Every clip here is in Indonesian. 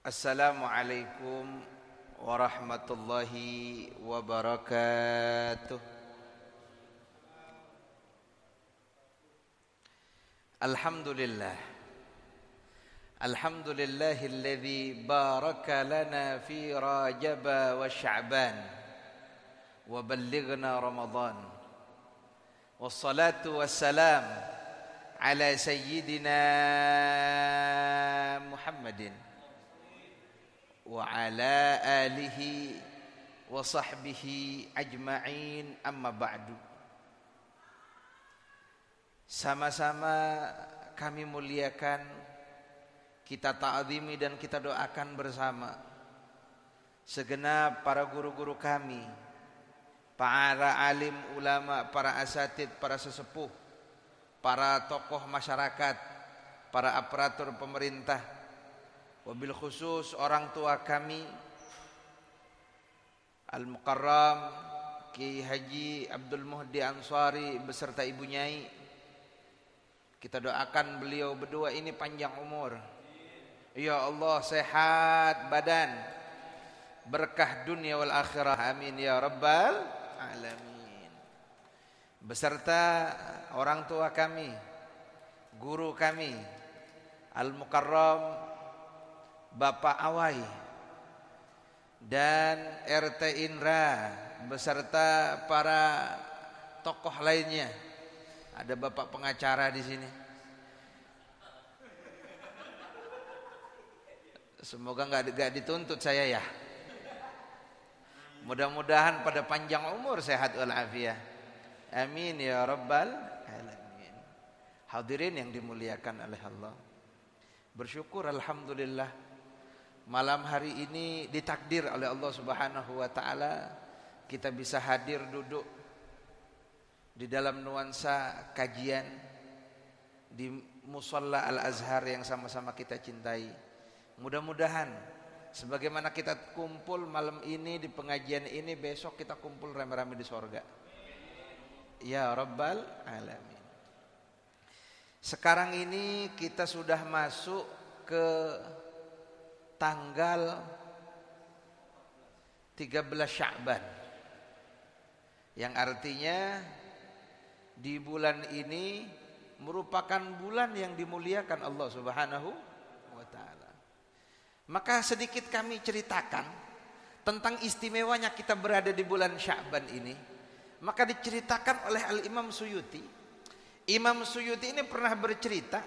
Assalamualaikum warahmatullahi wabarakatuh. Alhamdulillah. Alhamdulillahilladzi baraka lana fi Rajab wa Sya'ban wa ballighna Ramadan. Wassalatu wassalam ala sayyidina Muhammadin wa ala alihi wa sahbihi ajma'in, amma ba'du. Sama-sama kami muliakan, kita ta'zimi dan kita doakan bersama segenap para guru-guru kami, para alim ulama, para asatid, para sesepuh, para tokoh masyarakat, para aparatur pemerintah, wabil khusus orang tua kami Al-Mukarram Ki Haji Abdul Muhdi Ansari beserta Ibu Nyai. Kita doakan beliau berdua ini panjang umur, ya Allah, sehat badan, berkah dunia wal akhirah, amin ya rabbal alamin. Beserta orang tua kami, guru kami Al-Mukarram Bapak Awai dan RT Indra beserta para tokoh lainnya. Ada Bapak pengacara di sini. Semoga enggak dituntut saya ya. Mudah-mudahan pada panjang umur, sehat wal afiat. Amin ya rabbal alamin. Hadirin yang dimuliakan oleh Allah. Bersyukur alhamdulillah, malam hari ini ditakdir oleh Allah Subhanahu wa taala kita bisa hadir duduk di dalam nuansa kajian di Musalla Al-Azhar yang sama-sama kita cintai. Mudah-mudahan sebagaimana kita kumpul malam ini di pengajian ini, besok kita kumpul rame-rame di sorga. Ya Rabbal Alamin. Sekarang ini kita sudah masuk ke tanggal 13 Sya'ban, yang artinya di bulan ini merupakan bulan yang dimuliakan Allah Subhanahu wa taala. Maka sedikit kami ceritakan tentang istimewanya kita berada di bulan Sya'ban ini. Maka diceritakan oleh Al-Imam Suyuti. Imam Suyuti ini pernah bercerita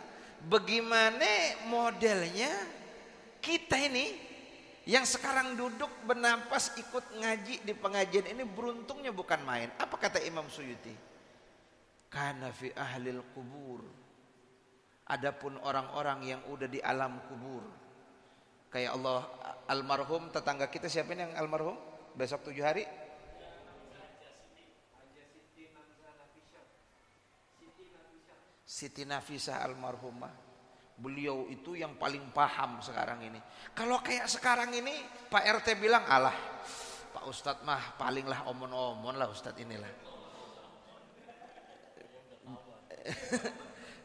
bagaimana modelnya kita ini yang sekarang duduk bernapas ikut ngaji di pengajian ini beruntungnya bukan main. Apa kata Imam Suyuti? Kana fi ahlil kubur. Adapun orang-orang yang udah di alam kubur. Kayak Allah, almarhum tetangga kita, siapa ini yang almarhum? Besok 7 hari? Siti Nafisah almarhumah. Beliau itu yang paling paham sekarang ini. Kalau kayak sekarang ini Pak RT bilang, alah Pak Ustadz mah palinglah omon-omon lah Ustadz inilah.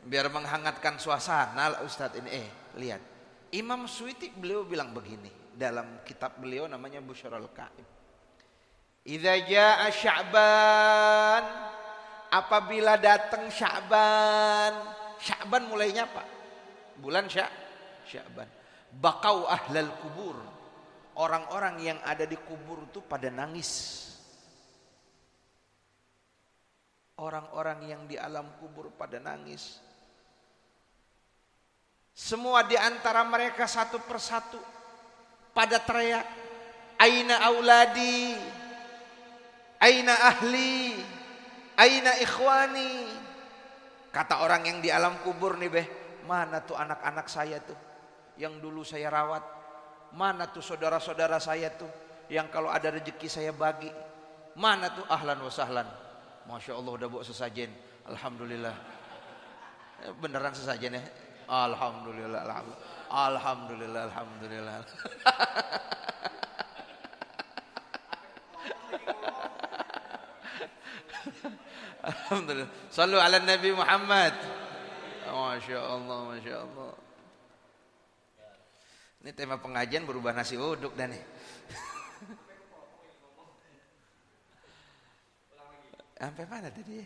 Biar menghangatkan suasana lah Ustadz ini. Lihat, Imam Suyuti beliau bilang begini dalam kitab beliau namanya Busyarul Kaib. Idza jaa Sya'ban, apabila datang Sya'ban. Sya'ban mulainya apa? Bulan Sya'ban. Bakau ahlal kubur. Orang-orang yang ada di kubur itu pada nangis. Orang-orang yang di alam kubur pada nangis. Semua di antara mereka satu persatu pada teriak, aina auladi, aina ahli, aina ikhwani. Kata orang yang di alam kubur nih, mana tuh anak-anak saya tuh yang dulu saya rawat? Mana tuh saudara-saudara saya tuh yang kalau ada rezeki saya bagi? Mana tuh ahlan wa sahlan? Masya Allah udah bawa sesajen. Alhamdulillah. Beneran sesajen ya? Alhamdulillah. Alhamdulillah. Alhamdulillah. Alhamdulillah. Sallu ala Nabi Muhammad. Masya Allah, Masya Allah. Ini tema pengajian berubah nasi uduk dan nih. Sampai mana tadi?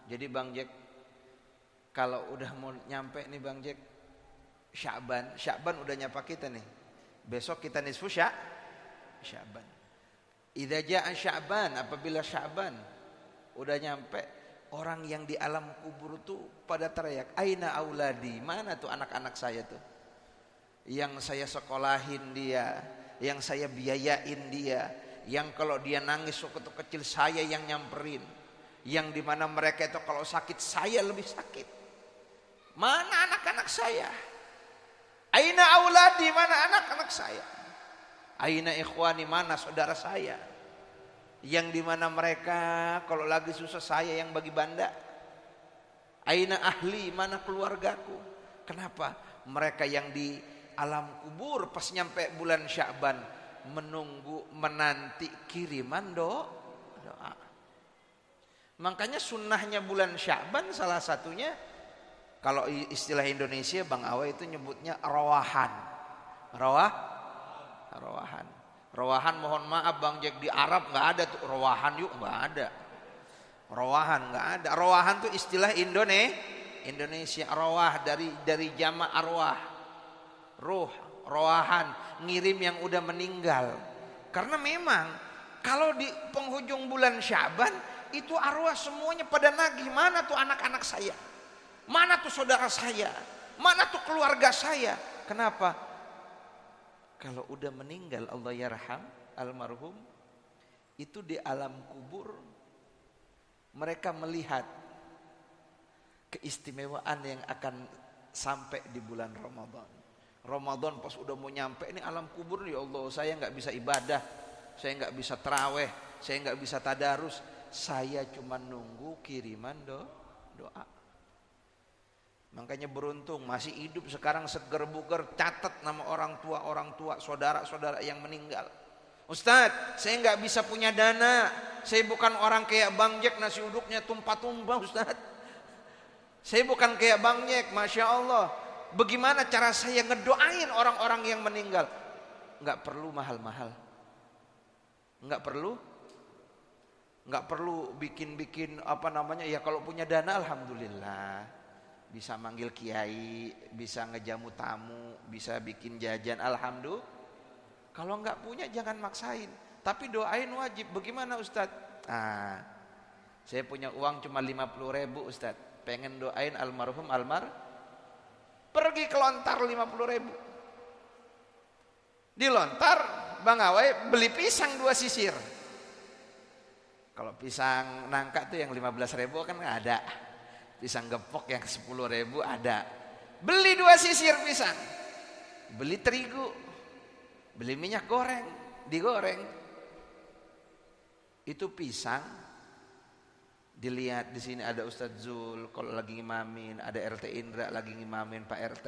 Jadi Bang Jack, kalau udah mau nyampe nih Bang Jack, Sya'ban udah nyapa kita nih. Besok kita nisfu Sya'ban. Idza jaa Sya'ban, apabila Sya'ban udah nyampe, orang yang di alam kubur tuh pada teriak, aina auladi, mana tuh anak-anak saya tuh, yang saya sekolahin dia, yang saya biayain dia, yang kalau dia nangis waktu kecil saya yang nyamperin, yang dimana mereka itu kalau sakit saya lebih sakit. Mana anak-anak saya? Aina auladi, mana anak-anak saya? Aina ikhwani, mana saudara saya? Yang dimana mereka kalau lagi susah saya yang bagi banda. Aina ahli, mana keluargaku? Kenapa? Mereka yang di alam kubur pas nyampe bulan Sya'ban menunggu, menanti kiriman doa. Makanya sunnahnya bulan Sya'ban salah satunya, kalau istilah Indonesia Bang Awa itu nyebutnya rawahan. Rawahan, mohon maaf Bang Jack, di Arab nggak ada tuh rawahan, yuk nggak ada. Rawahan nggak ada. Rawahan tuh istilah Indonesia. Rawah dari jama' arwah. Ruh, rawahan, ngirim yang udah meninggal. Karena memang kalau di penghujung bulan Sya'ban itu arwah semuanya pada nagih, mana tuh anak-anak saya? Mana tuh saudara saya? Mana tuh keluarga saya? Kenapa? Kalau udah meninggal, Allah yarham almarhum, itu di alam kubur mereka melihat keistimewaan yang akan sampai di bulan Ramadan. Ramadan pas udah mau nyampe ini alam kubur, ya Allah, saya nggak bisa ibadah, saya nggak bisa taraweh, saya nggak bisa tadarus, saya cuma nunggu kiriman doa. Makanya beruntung masih hidup sekarang seger buger, catat nama orang tua, saudara-saudara yang meninggal. Ustadz, saya nggak bisa punya dana, saya bukan orang kayak Bang Jack nasi uduknya tumpah-tumpah Ustadz. Saya bukan kayak Bang Jack, Masya Allah. Bagaimana cara saya ngedoain orang-orang yang meninggal? Nggak perlu mahal-mahal, nggak perlu bikin ya kalau punya dana alhamdulillah. Bisa manggil kiai, bisa ngejamu tamu, bisa bikin jajan, alhamdulillah. Kalau nggak punya jangan maksain, tapi doain wajib. Bagaimana Ustadz? Saya punya uang cuma 50.000 Ustadz, pengen doain almarhum pergi ke lontar 50.000. Di lontar Bang Awai beli pisang 2 sisir. Kalau pisang nangka tuh yang 15.000 kan nggak ada. Pisang gepok yang 10.000 ada. Beli 2 sisir pisang. Beli terigu. Beli minyak goreng, digoreng. Itu pisang. Dilihat di sini ada Ustadz Zul kalau lagi ngimamin, ada RT Indra lagi ngimamin. Pak RT,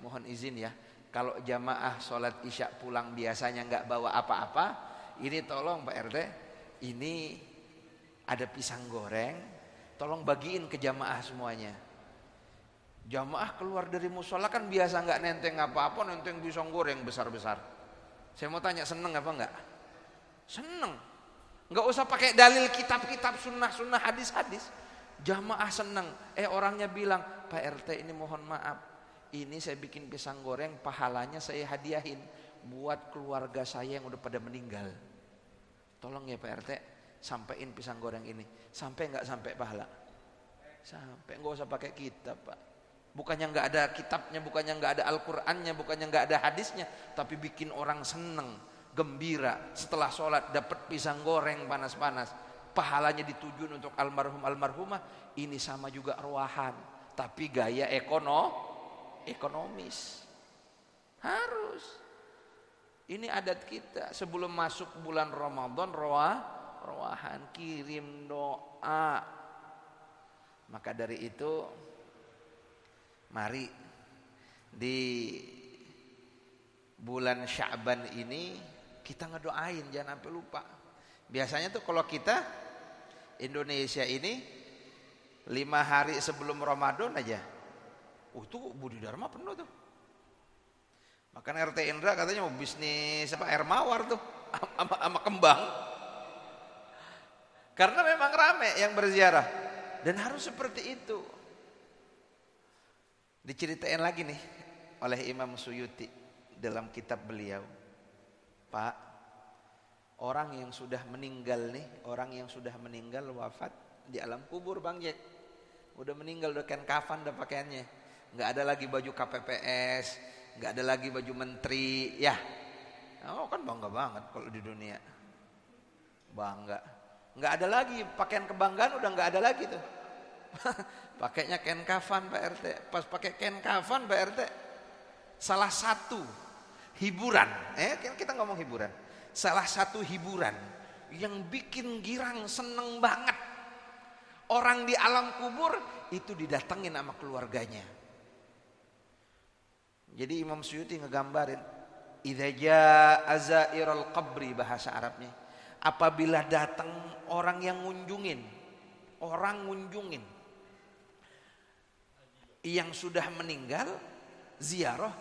mohon izin ya, kalau jamaah sholat isya pulang biasanya nggak bawa apa-apa, ini tolong Pak RT, ini ada pisang goreng, tolong bagiin ke jamaah semuanya. Jamaah keluar dari musola kan biasa nggak nenteng apa-apa, nenteng pisang goreng besar-besar. Saya mau tanya, seneng apa enggak? Seneng. Nggak usah pakai dalil kitab-kitab sunnah-sunnah hadis-hadis. Jamaah seneng. Orangnya bilang, Pak RT ini mohon maaf, ini saya bikin pisang goreng, pahalanya saya hadiahin buat keluarga saya yang udah pada meninggal. Tolong ya Pak RT, sampein pisang goreng ini. Sampai nggak sampai pahala? Sampai. Nggak usah pakai kitab Pak. Bukannya nggak ada kitabnya, bukannya nggak ada Al-Qur'annya, bukannya nggak ada hadisnya, tapi bikin orang seneng, gembira setelah sholat dapat pisang goreng panas-panas. Pahalanya ditujuin untuk almarhum-almarhumah. Ini sama juga arwahan, tapi gaya ekonomis. Harus. Ini adat kita sebelum masuk bulan Ramadan, rawahan, kirim doa. Maka dari itu mari di bulan Sya'ban ini kita ngedoain, jangan sampai lupa. Biasanya tuh kalau kita Indonesia ini 5 hari sebelum Ramadan aja, itu Budi Dharma penuh tuh. Kan RT Indra katanya mau bisnis apa air mawar tuh sama kembang. Karena memang rame yang berziarah dan harus seperti itu. Diceritain lagi nih oleh Imam Suyuti dalam kitab beliau. Pak, orang yang sudah meninggal nih, orang yang sudah meninggal wafat di alam kubur Bang Jack. Udah meninggal udah kain kafan udah pakaiannya. Enggak ada lagi baju KPPS, enggak ada lagi baju menteri, ya. Oh kan bangga banget kalau di dunia. Bangga. Enggak ada lagi pakaian kebanggaan udah enggak ada lagi tuh. Pakainya kain kafan Pak RT. Pas pakai kain kafan Pak RT, salah satu hiburan, kita ngomong hiburan. Salah satu hiburan yang bikin girang seneng banget orang di alam kubur itu didatengin sama keluarganya. Jadi Imam Suyuti ngegambarin idza jaa zairul qabri bahasa Arabnya. Apabila datang orang yang ngunjungin, yang sudah meninggal, ziarah,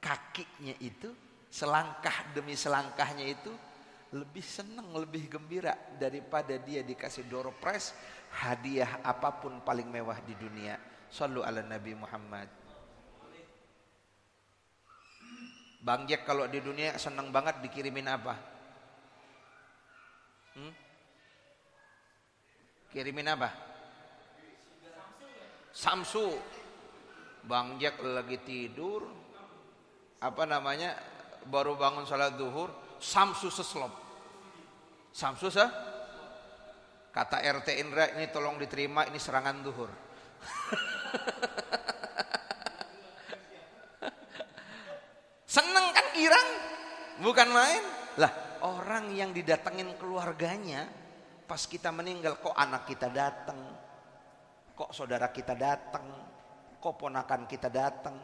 kakinya itu selangkah demi selangkahnya itu lebih senang, lebih gembira daripada dia dikasih door prize hadiah apapun paling mewah di dunia. Shallu ala Nabi Muhammad. Bang Jack kalau di dunia senang banget dikirimin apa? Kirimin apa? Samsu. Bang Jack lagi tidur, apa namanya, baru bangun salat zuhur, Samsu seslop. Samsu kata RT Indra, ini tolong diterima, ini serangan zuhur. Seneng kan girang? Bukan main. Lah, orang yang didatengin keluarganya pas kita meninggal, kok anak kita datang, kok saudara kita datang, kok ponakan kita datang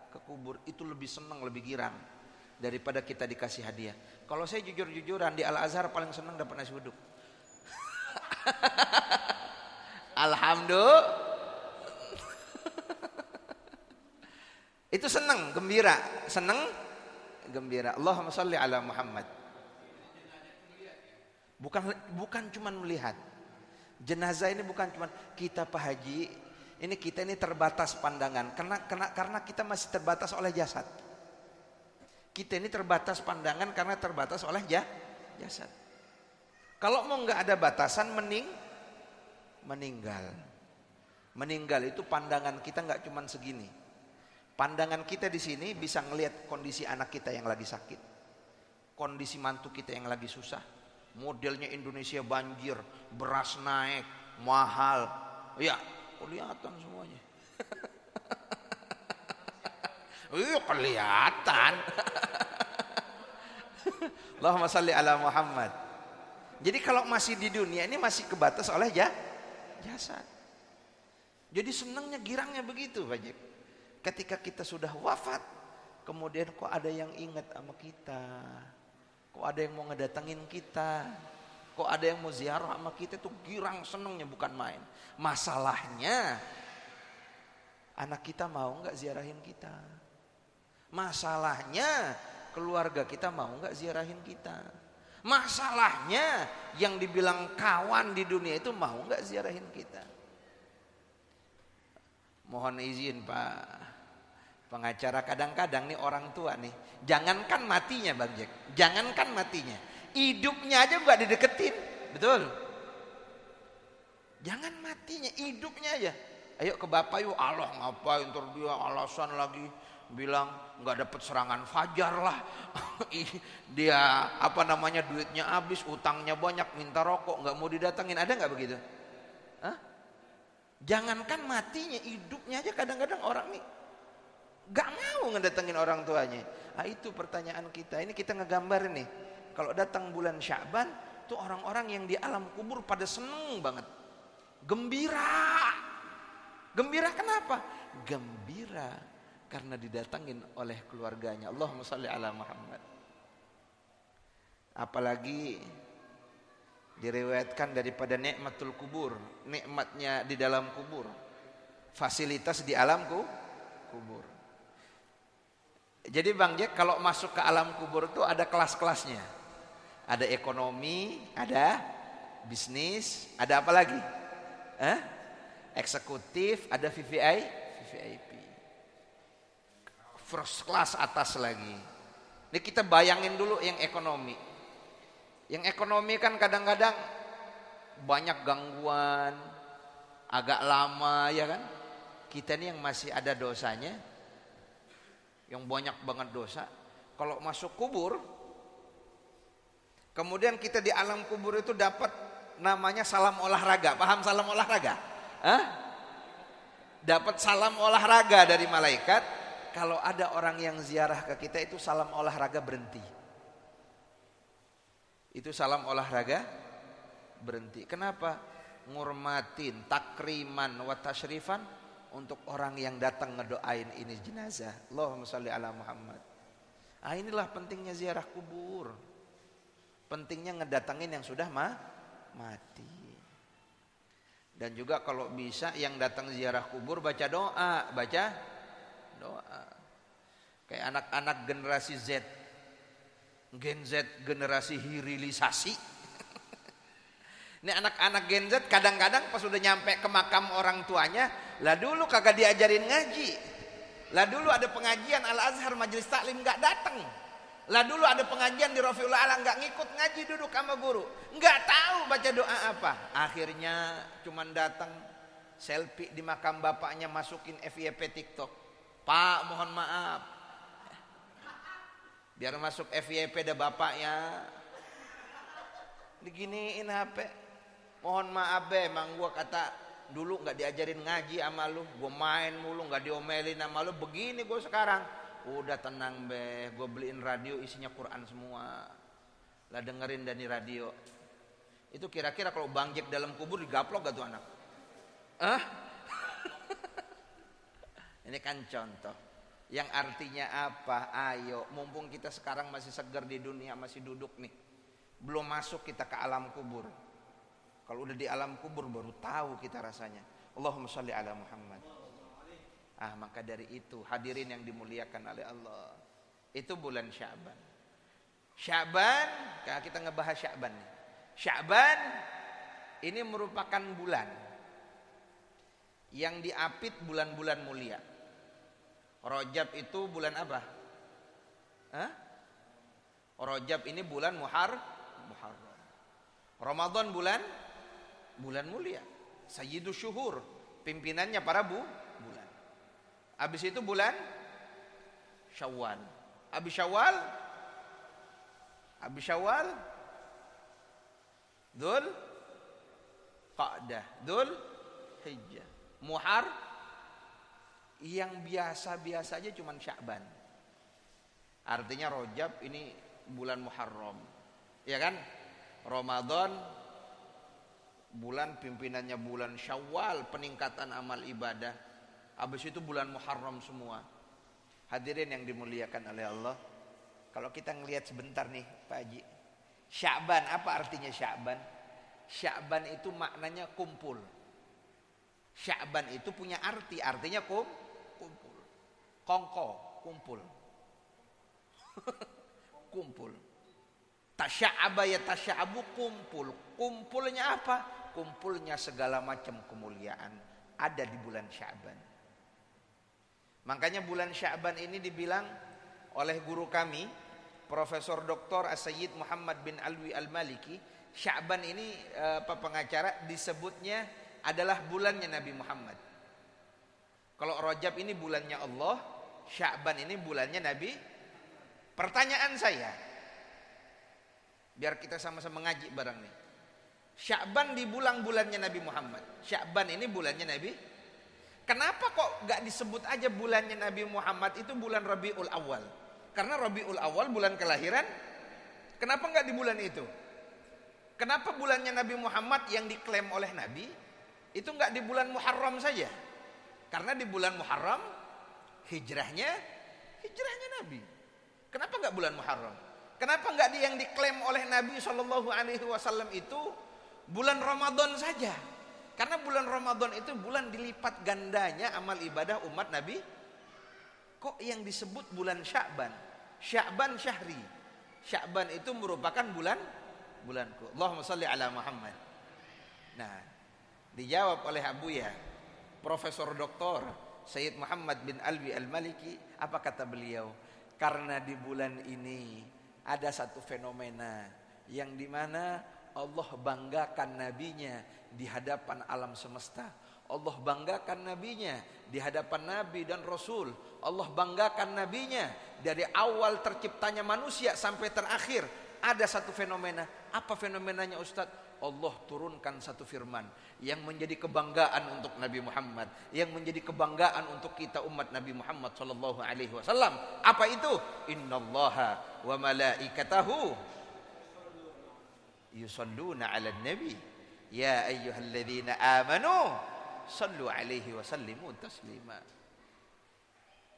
ke kubur, itu lebih senang, lebih girang daripada kita dikasih hadiah. Kalau saya jujur-jujuran di Al-Azhar paling senang dapat nasi uduk. Alhamdulillah. Itu senang, gembira, Allahumma sholli ala Muhammad. Bukan cuman melihat. Jenazah ini bukan cuman kita Pak Haji, kita ini terbatas pandangan karena kita masih terbatas oleh jasad. Kita ini terbatas pandangan karena terbatas oleh jasad. Kalau mau nggak ada batasan meninggal. Meninggal itu pandangan kita nggak cuman segini. Pandangan kita di sini bisa ngelihat kondisi anak kita yang lagi sakit, kondisi mantu kita yang lagi susah, modelnya Indonesia banjir, beras naik, mahal, ya kelihatan semuanya. Kelihatan. Allahumma sholli ala Muhammad. Jadi kalau masih di dunia ini masih kebatas oleh jasad. Jadi senangnya girangnya begitu Pak Jek. Ketika kita sudah wafat, kemudian kok ada yang ingat sama kita, kok ada yang mau ngedatengin kita, kok ada yang mau ziarah sama kita, tuh girang senengnya bukan main. Masalahnya anak kita mau nggak ziarahin kita. Masalahnya keluarga kita mau nggak ziarahin kita. Masalahnya yang dibilang kawan di dunia itu mau nggak ziarahin kita. Mohon izin Pak pengacara, kadang-kadang nih orang tua nih, jangankan matinya Bang Jack, jangankan matinya, hidupnya aja nggak dideketin, betul? Jangan matinya, hidupnya aja. Ayo ke bapak yuk, Allah ngapain ntar dia alasan lagi bilang nggak dapat serangan fajar lah, dia apa namanya duitnya habis, utangnya banyak, minta rokok, nggak mau didatengin, ada nggak begitu? Hah? Jangankan matinya, hidupnya aja kadang-kadang orang nih gak mau ngedatengin orang tuanya. Nah, itu pertanyaan kita. Ini kita ngegambar nih. Kalau datang bulan Sya'ban, tuh orang-orang yang di alam kubur pada seneng banget. Gembira. Gembira kenapa? Gembira karena didatengin oleh keluarganya. Allahumma sholli ala Muhammad. Apalagi diriwayatkan daripada nikmatul kubur, nikmatnya di dalam kubur, fasilitas di alam kubur. Jadi Bang Jack kalau masuk ke alam kubur itu ada kelas-kelasnya. Ada ekonomi, ada bisnis, ada apa lagi? Eksekutif, ada VIP. First class atas lagi. Ini kita bayangin dulu yang ekonomi. Yang ekonomi kan kadang-kadang banyak gangguan, agak lama ya kan. Kita ini yang masih ada dosanya, yang banyak banget dosa. Kalau masuk kubur, kemudian kita di alam kubur itu dapat namanya salam olahraga. Paham salam olahraga? Dapat salam olahraga dari malaikat. Kalau ada orang yang ziarah ke kita itu salam olahraga berhenti. Itu salam olahraga berhenti. Kenapa? Ngurmatin, takriman, wa tasyrifan untuk orang yang datang ngedoain ini jenazah. Allahumma sholli ala Muhammad. Inilah pentingnya ziarah kubur. Pentingnya ngedatangin yang sudah mati. Dan juga kalau bisa yang datang ziarah kubur baca doa. Kayak anak-anak generasi Z. Gen Z generasi hirilisasi. Ini anak-anak Gen Z kadang-kadang pas udah nyampe ke makam orang tuanya, lah dulu kagak diajarin ngaji. Lah dulu ada pengajian Al-Azhar majelis taklim enggak datang. Lah dulu ada pengajian di Rafiul A'la enggak ngikut ngaji, duduk sama guru. Enggak tahu baca doa apa. Akhirnya cuman datang selfie di makam bapaknya, masukin FYP TikTok. Pak, mohon maaf. Biar masuk FYP ada bapaknya. Diginiin HP. Mohon maaf be, emang gua kata dulu nggak diajarin ngaji sama lu, gua main mulu nggak diomelin sama lu, begini gua sekarang. Udah tenang be, gua beliin radio isinya Quran semua. Lah dengerin dari radio. Itu kira-kira kalau Bang Jack dalam kubur digaplok gak tuh anak? Ini kan contoh. Yang artinya apa? Ayo, mumpung kita sekarang masih segar di dunia, masih duduk nih. Belum masuk kita ke alam kubur. Kalau udah di alam kubur baru tahu kita rasanya. Allahumma sholli ala Muhammad. Maka dari itu hadirin yang dimuliakan oleh Allah, itu bulan Sya'ban. Sya'ban, kita ngebahas Sya'ban nih. Sya'ban ini merupakan bulan yang diapit bulan-bulan mulia. Rajab itu bulan apa? Rajab ini bulan Muharram. Ramadan bulan mulia. Sayyidus syuhur, pimpinannya para bulan. Habis itu bulan Syawal. Habis Syawal Dzul Qa'dah, Dzul Hijjah, Muharram. Yang biasa-biasa aja cuman Sya'ban. Artinya Rajab ini bulan Muharram. Ya kan? Ramadan bulan pimpinannya bulan Syawal, peningkatan amal ibadah. Habis itu bulan Muharram semua. Hadirin yang dimuliakan oleh Allah. Kalau kita ngelihat sebentar nih Pak Haji. Sya'ban, apa artinya Sya'ban? Sya'ban itu maknanya kumpul. Sya'ban itu punya artinya kumpul. Kongko, kumpul. Kumpul. Tasya'aba ya tasya'abu, kumpul. Kumpulnya apa? Kumpulnya segala macam kemuliaan ada di bulan Sya'ban. Makanya bulan Sya'ban ini dibilang oleh guru kami Profesor Dr. As-Sayyid Muhammad bin Alwi Al-Maliki, Sya'ban ini pengacara disebutnya adalah bulannya Nabi Muhammad. Kalau Rajab ini bulannya Allah, Sya'ban ini bulannya Nabi. Pertanyaan saya, biar kita sama-sama ngaji bareng nih. Sya'ban di bulannya Nabi Muhammad. Sya'ban ini bulannya Nabi. Kenapa kok gak disebut aja bulannya Nabi Muhammad itu bulan Rabiul Awal? Karena Rabiul Awal bulan kelahiran. Kenapa gak di bulan itu? Kenapa bulannya Nabi Muhammad yang diklaim oleh Nabi itu gak di bulan Muharram saja? Karena di bulan Muharram hijrahnya Nabi. Kenapa nggak bulan Muharram? Kenapa nggak yang diklaim oleh Nabi SAW itu bulan Ramadan saja? Karena bulan Ramadan itu bulan dilipat gandanya amal ibadah umat Nabi kok yang disebut bulan Sya'ban? Sya'ban syahri. Sya'ban itu merupakan bulanku. Allahumma shalli ala Muhammad. Nah, dijawab oleh Abuya, Profesor Doktor Sayyid Muhammad bin Alwi Al-Maliki, apa kata beliau? Karena di bulan ini ada satu fenomena yang dimana Allah banggakan nabinya di hadapan alam semesta. Allah banggakan nabinya di hadapan nabi dan rasul. Allah banggakan nabinya dari awal terciptanya manusia sampai terakhir. Ada satu fenomena. Apa fenomenanya Ustadz? Allah turunkan satu firman yang menjadi kebanggaan untuk Nabi Muhammad, yang menjadi kebanggaan untuk kita umat Nabi Muhammad sallallahu alaihi wasallam. Apa itu? Innallaha wa malaikatahu yusalluna 'alan nabi ya ayyuhalladzina amanu sallu alaihi wa sallimu taslima.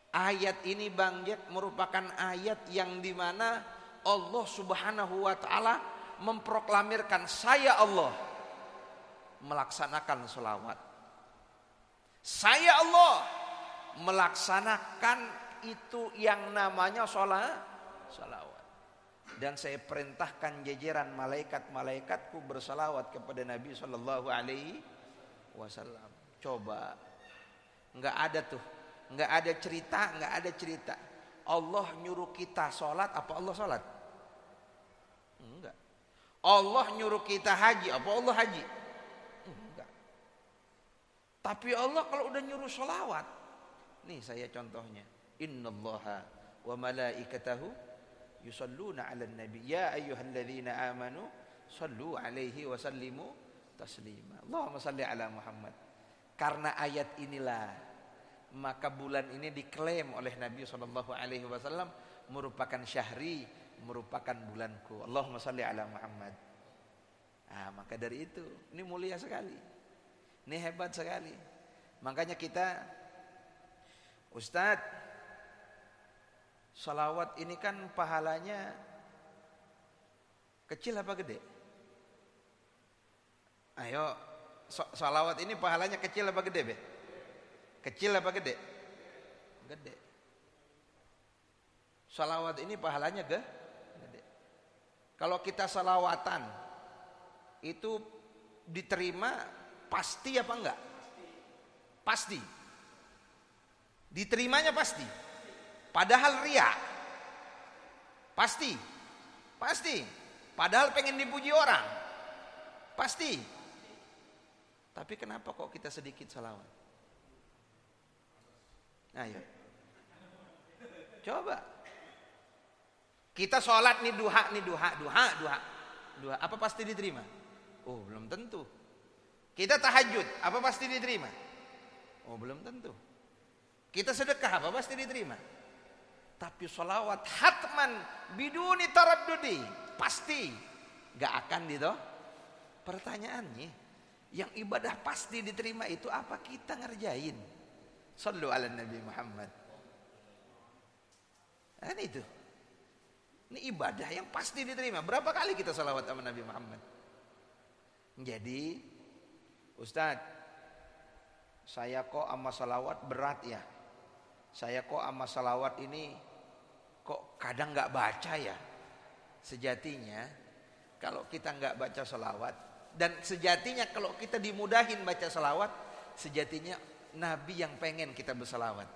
Ayat ini Bang Jack merupakan ayat yang dimana Allah Subhanahu wa ta'ala memproklamirkan, saya Allah melaksanakan selawat. Saya Allah melaksanakan itu yang namanya salawat. Dan saya perintahkan jajaran malaikat-malaikatku bersalawat kepada Nabi sallallahu alaihi wasallam. Coba, nggak ada cerita. Allah nyuruh kita sholat, apa Allah sholat? Enggak. Allah nyuruh kita haji, apa Allah haji? Enggak. Tapi Allah kalau udah nyuruh sholawat, nih saya contohnya, innallaha wa malaikatahu yusalluna 'alan nabi ya ayyuhalladzina amanu sallu alaihi wa sallimu taslima. Allahumma shalli ala Muhammad. Karena ayat inilah maka bulan ini diklaim oleh Nabi sallallahu alaihi wasallam merupakan syahri, merupakan bulanku. Allahumma shalli ala Muhammad. Maka dari itu ini mulia sekali. Ini hebat sekali. Makanya kita, Ustadz, salawat ini kan pahalanya kecil apa gede? Ayo, salawat ini pahalanya kecil apa gede, Be? Kecil apa gede? Gede. Salawat ini pahalanya gede. Kalau kita salawatan itu diterima pasti apa enggak? Pasti. Diterimanya pasti. Padahal riya. Pasti. Padahal pengen dipuji orang. Pasti. Tapi kenapa kok kita sedikit salawat? Ayo. Coba. Kita sholat nih duha. Apa pasti diterima? Oh, belum tentu. Kita tahajud, apa pasti diterima? Oh, belum tentu. Kita sedekah, apa pasti diterima? Tapi sholawat hatman biduni taraddudi, pasti gak akan gitu. Pertanyaannya, yang ibadah pasti diterima itu apa kita ngerjain? Sallu ala Nabi Muhammad. Kan itu. Ini ibadah yang pasti diterima. Berapa kali kita salawat sama Nabi Muhammad? Jadi, Ustadz, saya kok sama salawat berat ya. Saya kok sama salawat ini kok kadang gak baca ya. Sejatinya, kalau kita gak baca salawat, dan sejatinya kalau kita dimudahin baca salawat, sejatinya Nabi yang pengen kita bersalawat.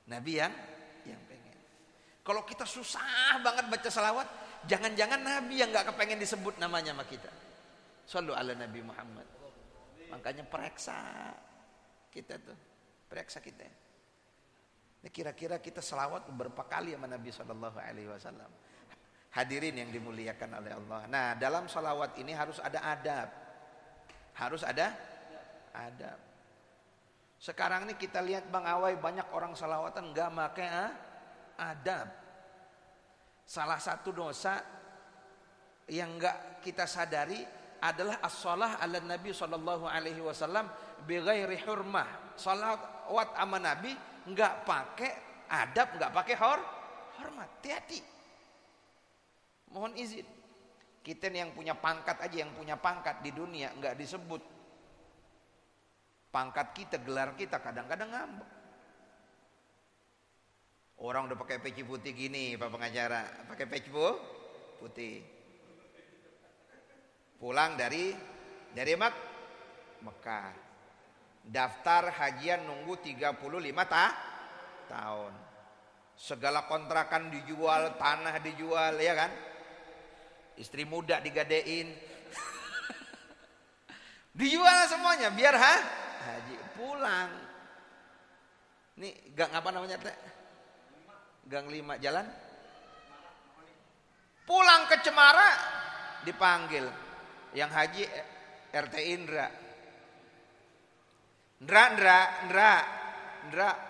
Nabi yang pengen. Kalau kita susah banget baca salawat, jangan-jangan Nabi yang gak kepengen disebut namanya sama kita. Sallu ala Nabi Muhammad. Makanya periksa kita tuh. Periksa kita. Ini kira-kira kita salawat berapa kali sama Nabi SAW. Hadirin yang dimuliakan oleh Allah. Nah, dalam salawat ini harus ada adab. Harus ada adab. Sekarang ini kita lihat Bang Awai, banyak orang salawatan gak pakai adab. Salah satu dosa yang gak kita sadari adalah as-shalah ala Nabi sallallahu alaihi wasallam bi ghairi hurmah. Salawat sama Nabi gak pakai adab, gak pakai hormat. Hati-hati. Mohon izin. Kita nih yang punya pangkat aja, yang punya pangkat di dunia gak disebut pangkat kita, gelar kita, kadang-kadang ngambek. Orang udah pakai peci putih gini, Pak pengacara, pakai peci putih. Pulang dari Mekah. Daftar hajian nunggu 35 tahun. Segala kontrakan dijual, tanah dijual, ya kan? Istri muda digadein. Dijual semuanya biar haji. Pulang. Nih gang apa namanya teh? Gang 5 jalan. Pulang ke Cemara dipanggil. Yang haji RT Indra. Ndra.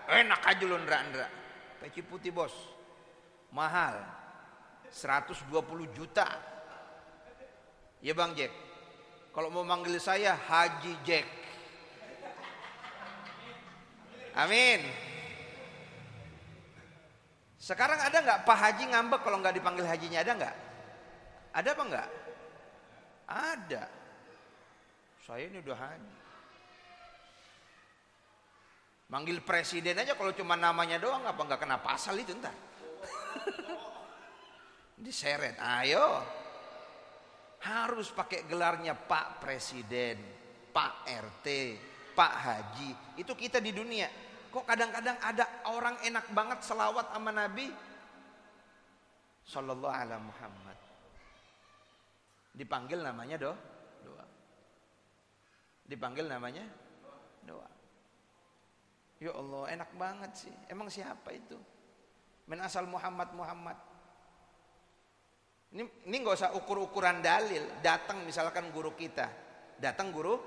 Enak aja lu Ndra. Peci putih bos. Mahal. 120 juta. Ya Bang Jack. Kalau mau manggil saya Haji Jack. Amin. Sekarang ada nggak Pak Haji ngambek kalau nggak dipanggil hajinya, ada nggak? Ada apa nggak? Ada. Saya ini udah haji. Manggil presiden aja kalau cuma namanya doang apa nggak kena pasal itu ntar. Diseret. Ayo. Harus pakai gelarnya Pak Presiden, Pak RT, Pak Haji. Itu kita di dunia. Kok kadang-kadang ada orang enak banget selawat sama Nabi Sallallahu alaihi Muhammad. Dipanggil namanya doa. Dipanggil namanya doa. Ya Allah, enak banget sih. Emang siapa itu? Men asal Muhammad. Ini nggak usah ukur-ukuran dalil. Datang misalkan guru kita. Datang guru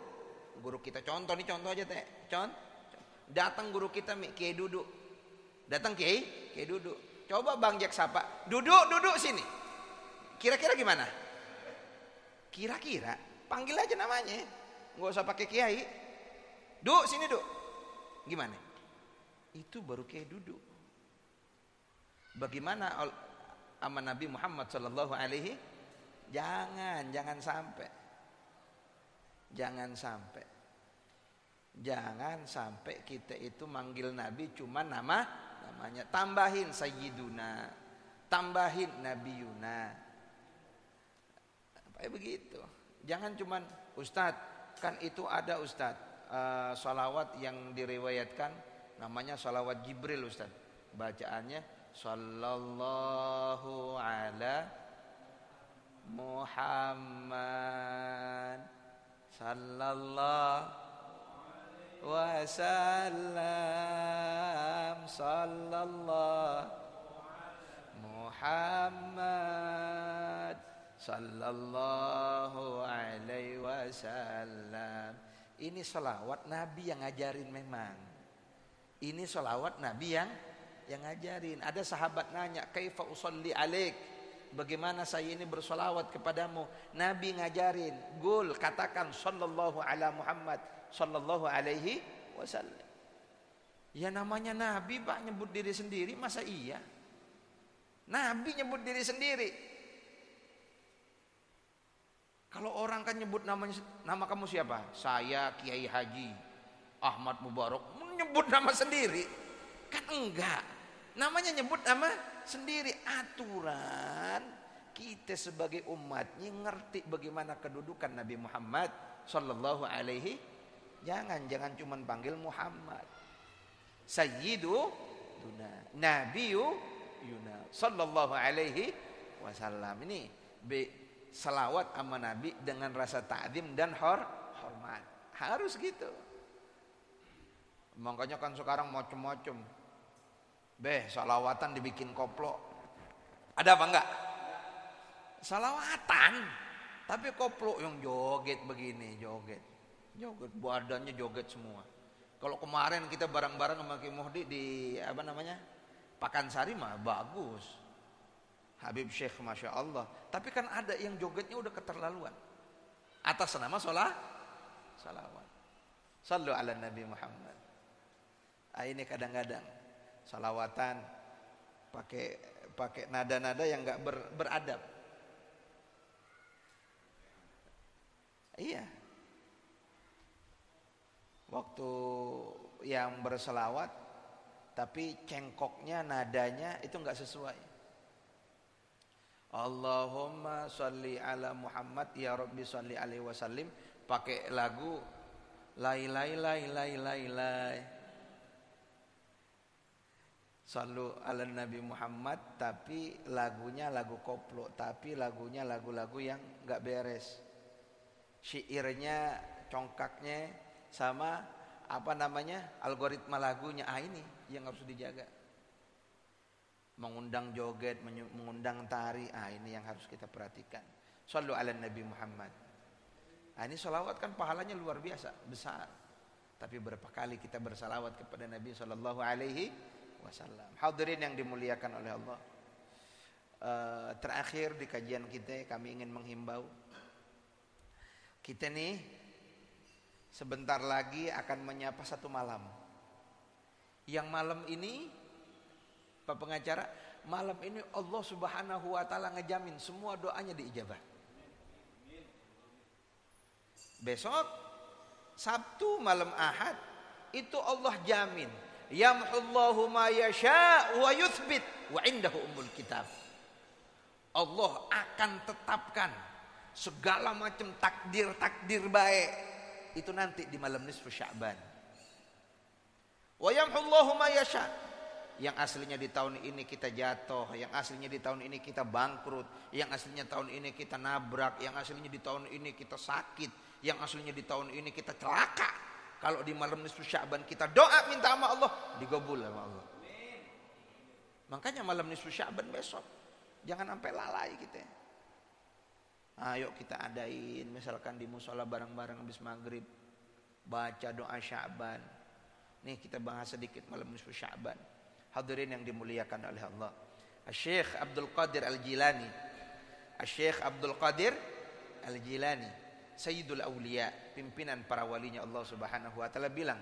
kita. Contoh aja teh. Datang guru kita Kiai Duduk. Datang Kiai Duduk. Coba Bang Jack sapa. Duduk sini. Kira-kira gimana? Kira-kira panggil aja namanya. Nggak usah pakai Kiai. Duk sini Duk. Gimana? Itu baru Kiai Duduk. Bagaimana sama Nabi Muhammad sallallahu alaihi? Jangan sampai. Jangan sampai kita itu manggil Nabi cuma namanya. Tambahin Sayyiduna, tambahin Nabiyuna. Kayak begitu. Jangan cuman Ustadz, kan itu ada Ustadz salawat yang diriwayatkan namanya salawat Jibril Ustadz. Bacaannya sallallahu ala Muhammad sallallahu wasallam sallallahu Muhammad sallallahu alaihi wasallam. Ini selawat Nabi yang ngajarin memang. Ini selawat Nabi yang ngajarin. Ada sahabat nanya, kaifa usolli alaik? Bagaimana saya ini bersolawat kepadamu? Nabi ngajarin. Gul, katakan sallallahu ala Muhammad sallallahu alaihi wasallam. Ya namanya Nabi Pak nyebut diri sendiri, masa iya? Nabi nyebut diri sendiri. Kalau orang kan nyebut nama kamu siapa? Saya Kiai Haji Ahmad Mubarak. Menyebut nama sendiri. Kan enggak. Namanya nyebut nama sendiri. Aturan kita sebagai umatnya ngerti bagaimana kedudukan Nabi Muhammad sallallahu alaihi. Jangan cuman panggil Muhammad. Sayyiduna Nabiyuna sallallahu alaihi wasallam. Ini selawat sama Nabi dengan rasa ta'zim dan hormat. Harus gitu. Makanya kan sekarang macem-macem. Salawatan dibikin koplo. Ada apa enggak? Salawatan. Tapi koplo yang joget begini, joget. Badannya joget semua. Kalau kemarin kita bareng-bareng sama Ki Muhdi di Pakansari mah bagus. Habib Syekh Masya Allah. Tapi kan ada yang jogetnya udah keterlaluan. Atas nama salawat. Sallu ala Nabi Muhammad. Ini kadang-kadang salawatan pakai nada-nada yang gak beradab. Iya. Waktu yang berselawat tapi cengkoknya, nadanya itu enggak sesuai. Allahumma sholli ala Muhammad ya Rabbi sholli alaihi wasallim, pakai lagu lai lai lai lai lai lai. Sallu ala Nabi Muhammad, tapi lagunya lagu koplo, tapi lagunya lagu-lagu yang enggak beres. Syairnya, congkaknya sama algoritma lagunya. Ini yang harus dijaga. Mengundang joget, mengundang tari, ini yang harus kita perhatikan. Sallu ala Nabi Muhammad. Ini sholawat kan pahalanya luar biasa, besar. Tapi berapa kali kita bersalawat kepada Nabi sallallahu alaihi wasallam. Hadirin yang dimuliakan oleh Allah. Terakhir di kajian kita kami ingin menghimbau. Kita nih sebentar lagi akan menyapa satu malam. Yang malam ini, Pak pengacara, malam ini Allah Subhanahu wa taala ngejamin semua doanya diijabah. Besok Sabtu malam Ahad itu Allah jamin, yamhullahu ma yasha wa yuthbit wa indahu ummul kitab. Allah akan tetapkan segala macam takdir baik itu nanti di malam nisfu Sya'ban. Wa yamhullahu ma yasha, yang aslinya di tahun ini kita jatuh, yang aslinya di tahun ini kita bangkrut, yang aslinya tahun ini kita nabrak, yang aslinya di tahun ini kita sakit, yang aslinya di tahun ini kita celaka. Kalau di malam nisfu Sya'ban kita doa minta sama Allah, digabul sama Allah. Makanya malam nisfu Sya'ban besok jangan sampai lalai kita. Ayo kita adain misalkan di musola bareng-bareng habis maghrib, baca doa Sya'ban. Nih kita bahas sedikit malam nisfu Sya'ban. Hadirin yang dimuliakan oleh Allah. Syekh Abdul Qadir Al-Jilani, Syekh Abdul Qadir Al-Jilani, Sayyidul Aulia, pimpinan para walinya Allah Subhanahu wa taala bilang,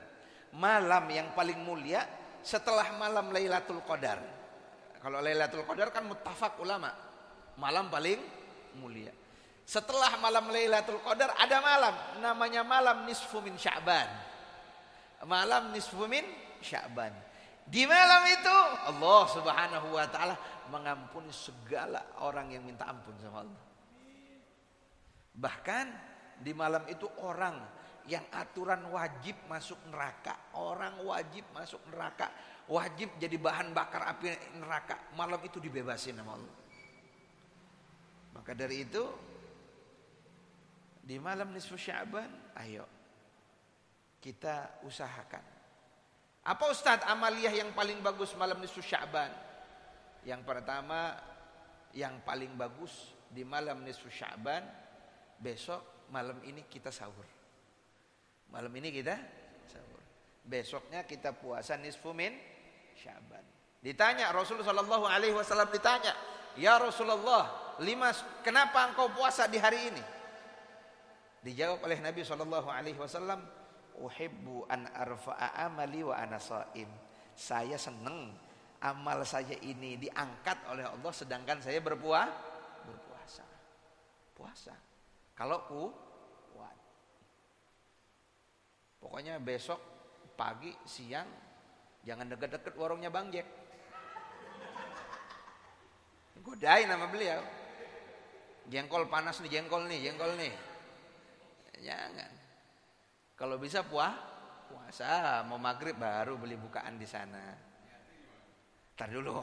malam yang paling mulia setelah malam Lailatul Qadar. Kalau Lailatul Qadar kan muttafaq ulama, malam paling mulia. Setelah malam Lailatul Qadar ada malam namanya malam nisfu min Sya'ban. Malam nisfu min Sya'ban. Di malam itu Allah Subhanahu wa taala mengampuni segala orang yang minta ampun sama Allah. Bahkan di malam itu orang yang aturan wajib masuk neraka, orang wajib masuk neraka, wajib jadi bahan bakar api neraka, malam itu dibebasin sama Allah. Maka dari itu di malam nisfu Sya'ban, ayo kita usahakan. Apa Ustadz amaliyah yang paling bagus malam nisfu Sya'ban? Yang pertama, yang paling bagus di malam nisfu Sya'ban, besok malam ini kita sahur. Malam ini kita sahur. Besoknya kita puasa nisfu min Sya'ban. Ditanya Rasulullah sallallahu alaihi wasallam, ditanya, "Ya Rasulullah, kenapa engkau puasa di hari ini?" Dijawab oleh Nabi sallallahu alaihi wasallam, "Uhibbu an arfa'a amali wa ana shaim." Saya senang amal saya ini diangkat oleh Allah sedangkan saya berpuasa. Puasa. Kalau kuat. Pokoknya besok pagi, siang jangan deket-deket warungnya Bang Jack. Godain nama beliau. Jengkol panas nih, jengkol nih. Jangan. Kalau bisa puasa, mau maghrib baru beli bukaan di sana. Ntar dulu.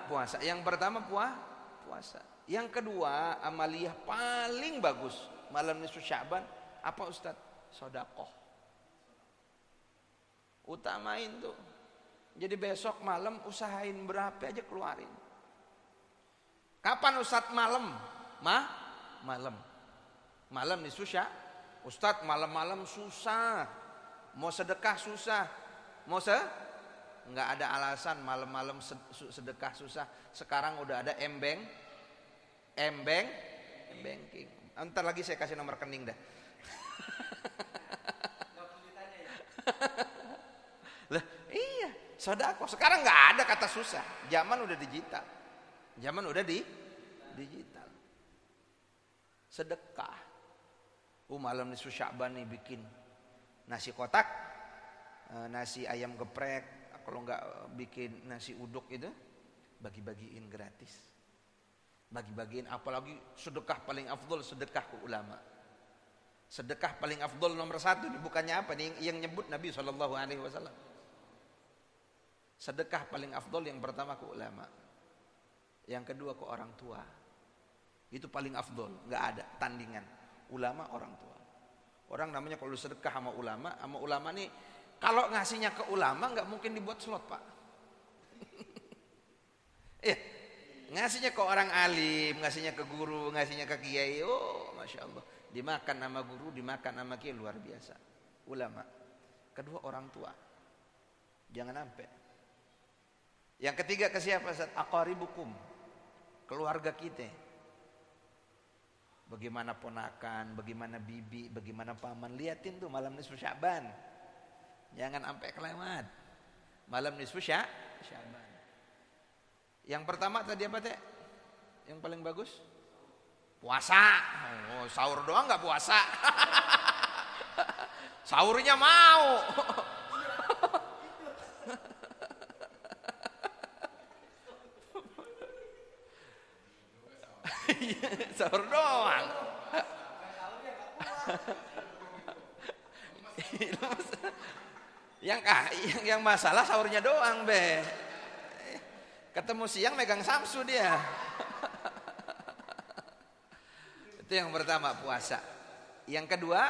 Puasa. Yang pertama puasa. Yang kedua, amaliyah paling bagus malam nisfu Sya'ban apa Ustaz? Sedekah. Utamain tuh. Jadi besok malam usahain berapa aja keluarin. Kapan Ustaz malam? Malam nisfu Sya'ban. Ustaz malam-malam susah. Mau sedekah susah. Enggak ada alasan malam-malam sedekah susah. Sekarang udah ada banking. Ntar lagi saya kasih nomor rekening dah. Lah, iya, sedekah. Sekarang enggak ada kata susah. Zaman udah digital. Sedekah. Malam nisfu Sya'ban nih bikin nasi kotak, nasi ayam geprek, kalau enggak bikin nasi uduk itu bagi-bagiin gratis. Bagi-bagiin, apalagi sedekah paling afdol sedekah ke ulama. Sedekah paling afdol nomor 1 bukannya apa nih yang nyebut Nabi SAW. Sedekah paling afdol yang pertama ke ulama, yang kedua ke orang tua. Itu paling afdol, nggak ada tandingan. Ulama, orang tua. Orang namanya kalau sedekah sama ulama nih kalau ngasihnya ke ulama nggak mungkin dibuat slot, Pak. Iya, ngasihnya ke orang alim, ngasihnya ke guru, ngasihnya ke kiai, oh masya Allah, dimakan sama guru, dimakan sama kiai, luar biasa. Ulama. Kedua orang tua, jangan sampai. Yang ketiga ke siapa? Aqaribukum, keluarga kita. Bagaimana ponakan, bagaimana bibi, bagaimana paman. Liatin tuh malam nisfu Sya'ban. Jangan sampai kelewat. Malam nisfu Sya'ban. Yang pertama tadi apa teh? Yang paling bagus? Puasa. Oh, sahur doang nggak puasa. Sahurnya mau. Sahur doang. Yang masalah sahurnya doang, be. Ketemu siang megang samsu dia. Itu yang pertama, puasa. Yang kedua,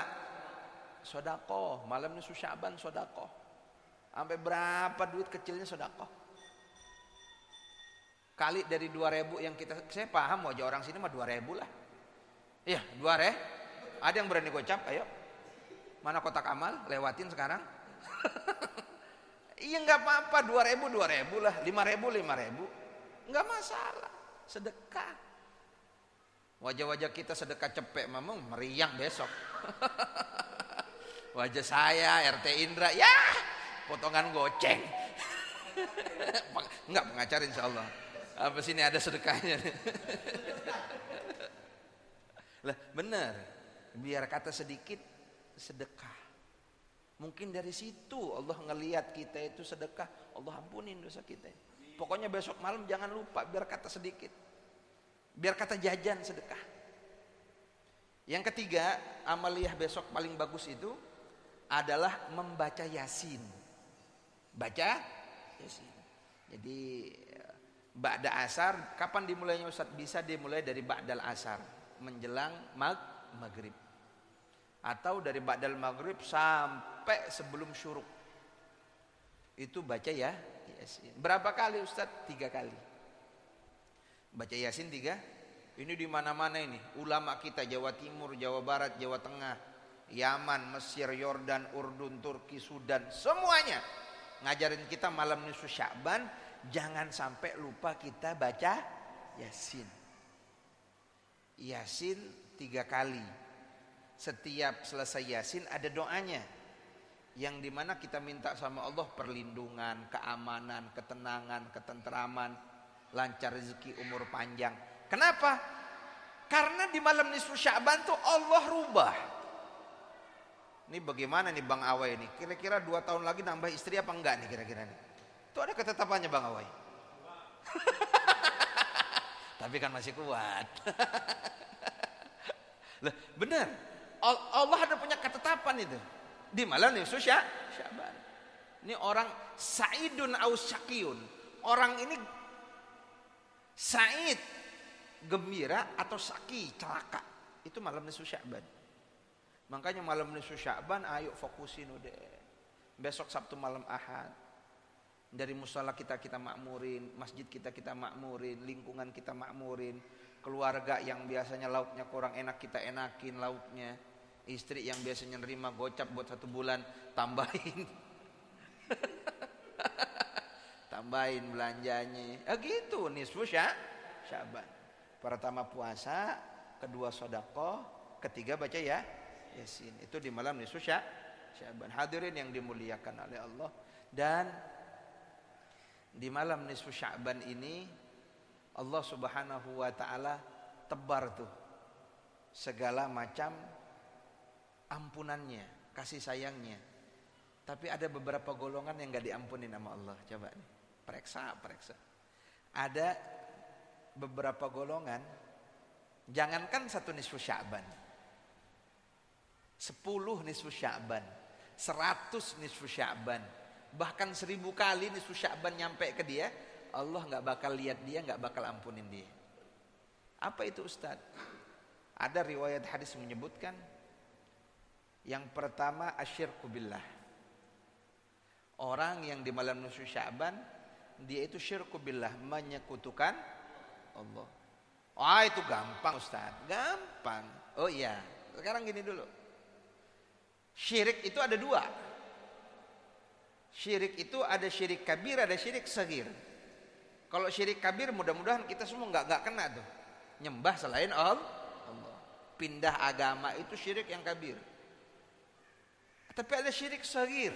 sedekah. Malam nisfu Sya'ban sedekah. Sampai berapa duit kecilnya sedekah? Kali dari 2.000 yang saya paham wajah orang sini mah 2.000 lah. Iya, 2.000. Ada yang berani gocap? Ayo. Mana kotak amal? Lewatin sekarang. Iya nggak apa-apa, 2.000 lah, 5.000. Nggak masalah. Sedekah. Wajah-wajah kita sedekah cepek memang meriang besok. Wajah saya RT Indra, ya potongan goceng. Enggak, pengacara insyaallah. Apa sini ada sedekahnya? Lah benar, biar kata sedikit sedekah. Mungkin dari situ Allah ngelihat kita itu sedekah, Allah ampunin dosa kita. Pokoknya besok malam jangan lupa, biar kata sedikit, biar kata jajan sedekah. Yang ketiga, amaliyah besok paling bagus itu adalah membaca Yasin. Baca Yasin. Jadi ba'da asar, kapan dimulainya Ustaz? Bisa dimulai dari ba'dal asar, menjelang maghrib. Atau dari ba'dal maghrib sampai sebelum syuruk. Itu baca ya Yasin. Berapa kali Ustaz? 3 kali. Baca Yasin 3. Ini di mana-mana ini. Ulama kita Jawa Timur, Jawa Barat, Jawa Tengah, Yaman, Mesir, Yordan, Urdun, Turki, Sudan, semuanya ngajarin kita malam nisfu Sya'ban. Jangan sampai lupa kita baca Yasin. Yasin 3 kali. Setiap selesai Yasin ada doanya, yang dimana kita minta sama Allah perlindungan, keamanan, ketenangan, ketenteraman, lancar rezeki, umur panjang. Kenapa? Karena di malam nisfu Sya'ban tuh Allah rubah. Ini bagaimana nih Bang Awai ini? Kira-kira 2 tahun lagi nambah istri apa enggak nih kira-kira nih? Itu ada ketetapannya Bang Awai. Tapi kan masih kuat. Lah, benar. Allah ada punya ketetapan itu. Di malam nisfu Sya'ban. Ini orang sa'idun aus syaqiyun. Orang ini sa'id, gembira, atau saki, celaka. Itu malam nisfu Sya'ban. Makanya malam nisfu Sya'ban ayo fokusin udah. Besok Sabtu malam Ahad. Dari musala kita makmurin, masjid kita makmurin, lingkungan kita makmurin, keluarga yang biasanya lauknya kurang enak kita enakin lauknya, istri yang biasanya nerima gocap buat 1 bulan tambahin, tambahin belanjanya, gitu nisfu Sya'ban. Pertama puasa, kedua sedekah, ketiga baca ya Yasin. Itu di malam nisfu Sya'ban. Hadirin yang dimuliakan oleh Allah. Dan di malam nisfu Sya'ban ini Allah Subhanahu wa taala tebar tuh segala macam ampunannya, kasih sayangnya. Tapi ada beberapa golongan yang gak diampunin sama Allah. Coba nih, periksa. Ada beberapa golongan, jangankan 1 nisfu Sya'ban, 10 nisfu Sya'ban, 100 nisfu Sya'ban, bahkan 1000 kali nisfu Sya'ban nyampe ke dia, Allah gak bakal lihat dia, gak bakal ampunin dia. Apa itu Ustaz? Ada riwayat hadis menyebutkan, yang pertama asyirku billah. Orang yang di malam nisfu Sya'ban, dia itu syirku billah, menyekutukan Allah. Itu gampang Ustaz, gampang. Oh iya, sekarang gini dulu. Syirik itu ada 2. Syirik itu ada syirik kabir, ada syirik sagir. Kalau syirik kabir mudah-mudahan kita semua nggak kena tuh. Nyembah selain Allah. Pindah agama itu syirik yang kabir. Tapi ada syirik sagir,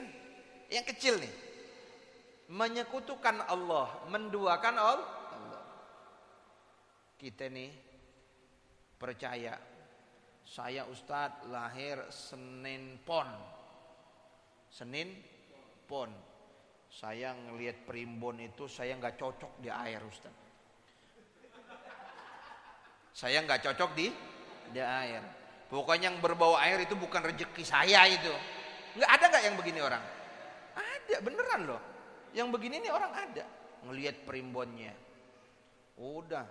yang kecil nih. Menyekutukan Allah, menduakan Allah. Kita nih percaya, saya Ustadz lahir Senin Pon. Saya ngelihat primbon itu saya nggak cocok di air Ustadz. Saya nggak cocok di air. Pokoknya yang berbau air itu bukan rezeki saya itu. Nggak ada nggak yang begini orang? Ada, beneran loh. Yang begini nih orang ada. Ngelihat primbonnya. Udah,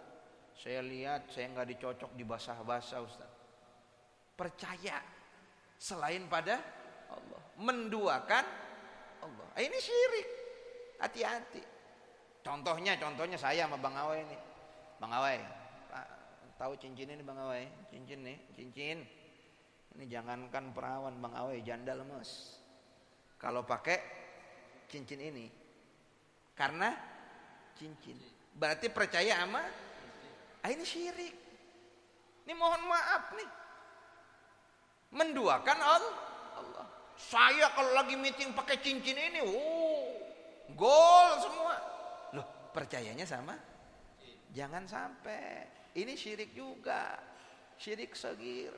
saya lihat saya nggak dicocok di basah-basah Ustaz. Percaya selain pada Allah, menduakan Allah. Ini syirik. Hati-hati. Contohnya saya sama Bang Awai ini. Bang Awai, tahu cincin ini Bang Awai? Cincin. Ini jangankan perawan Bang Awai, janda lemes. Kalau pakai cincin ini, karena cincin. Berarti percaya sama ini syirik. Ini mohon maaf nih. Menduakan Allah. Saya kalau lagi meeting pakai cincin ini, gol semua. Loh, percayanya sama? Jangan sampai. Ini syirik juga. Syirik sagir.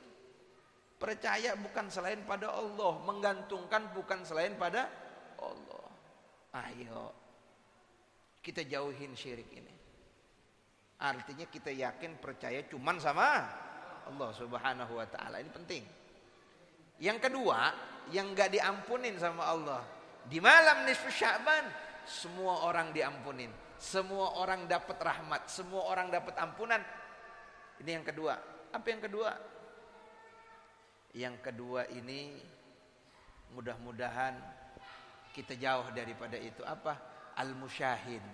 Percaya bukan selain pada Allah, menggantungkan bukan selain pada Allah. Ayo kita jauhin syirik ini. Artinya kita yakin percaya cuman sama Allah Subhanahu wa taala. Ini penting. Yang kedua, yang enggak diampunin sama Allah di malam nisfu Sya'ban, semua orang diampunin, semua orang dapat rahmat, semua orang dapat ampunan. Ini yang kedua. Apa yang kedua? Yang kedua ini mudah-mudahan kita jauh daripada itu. Apa? Al-musyahid.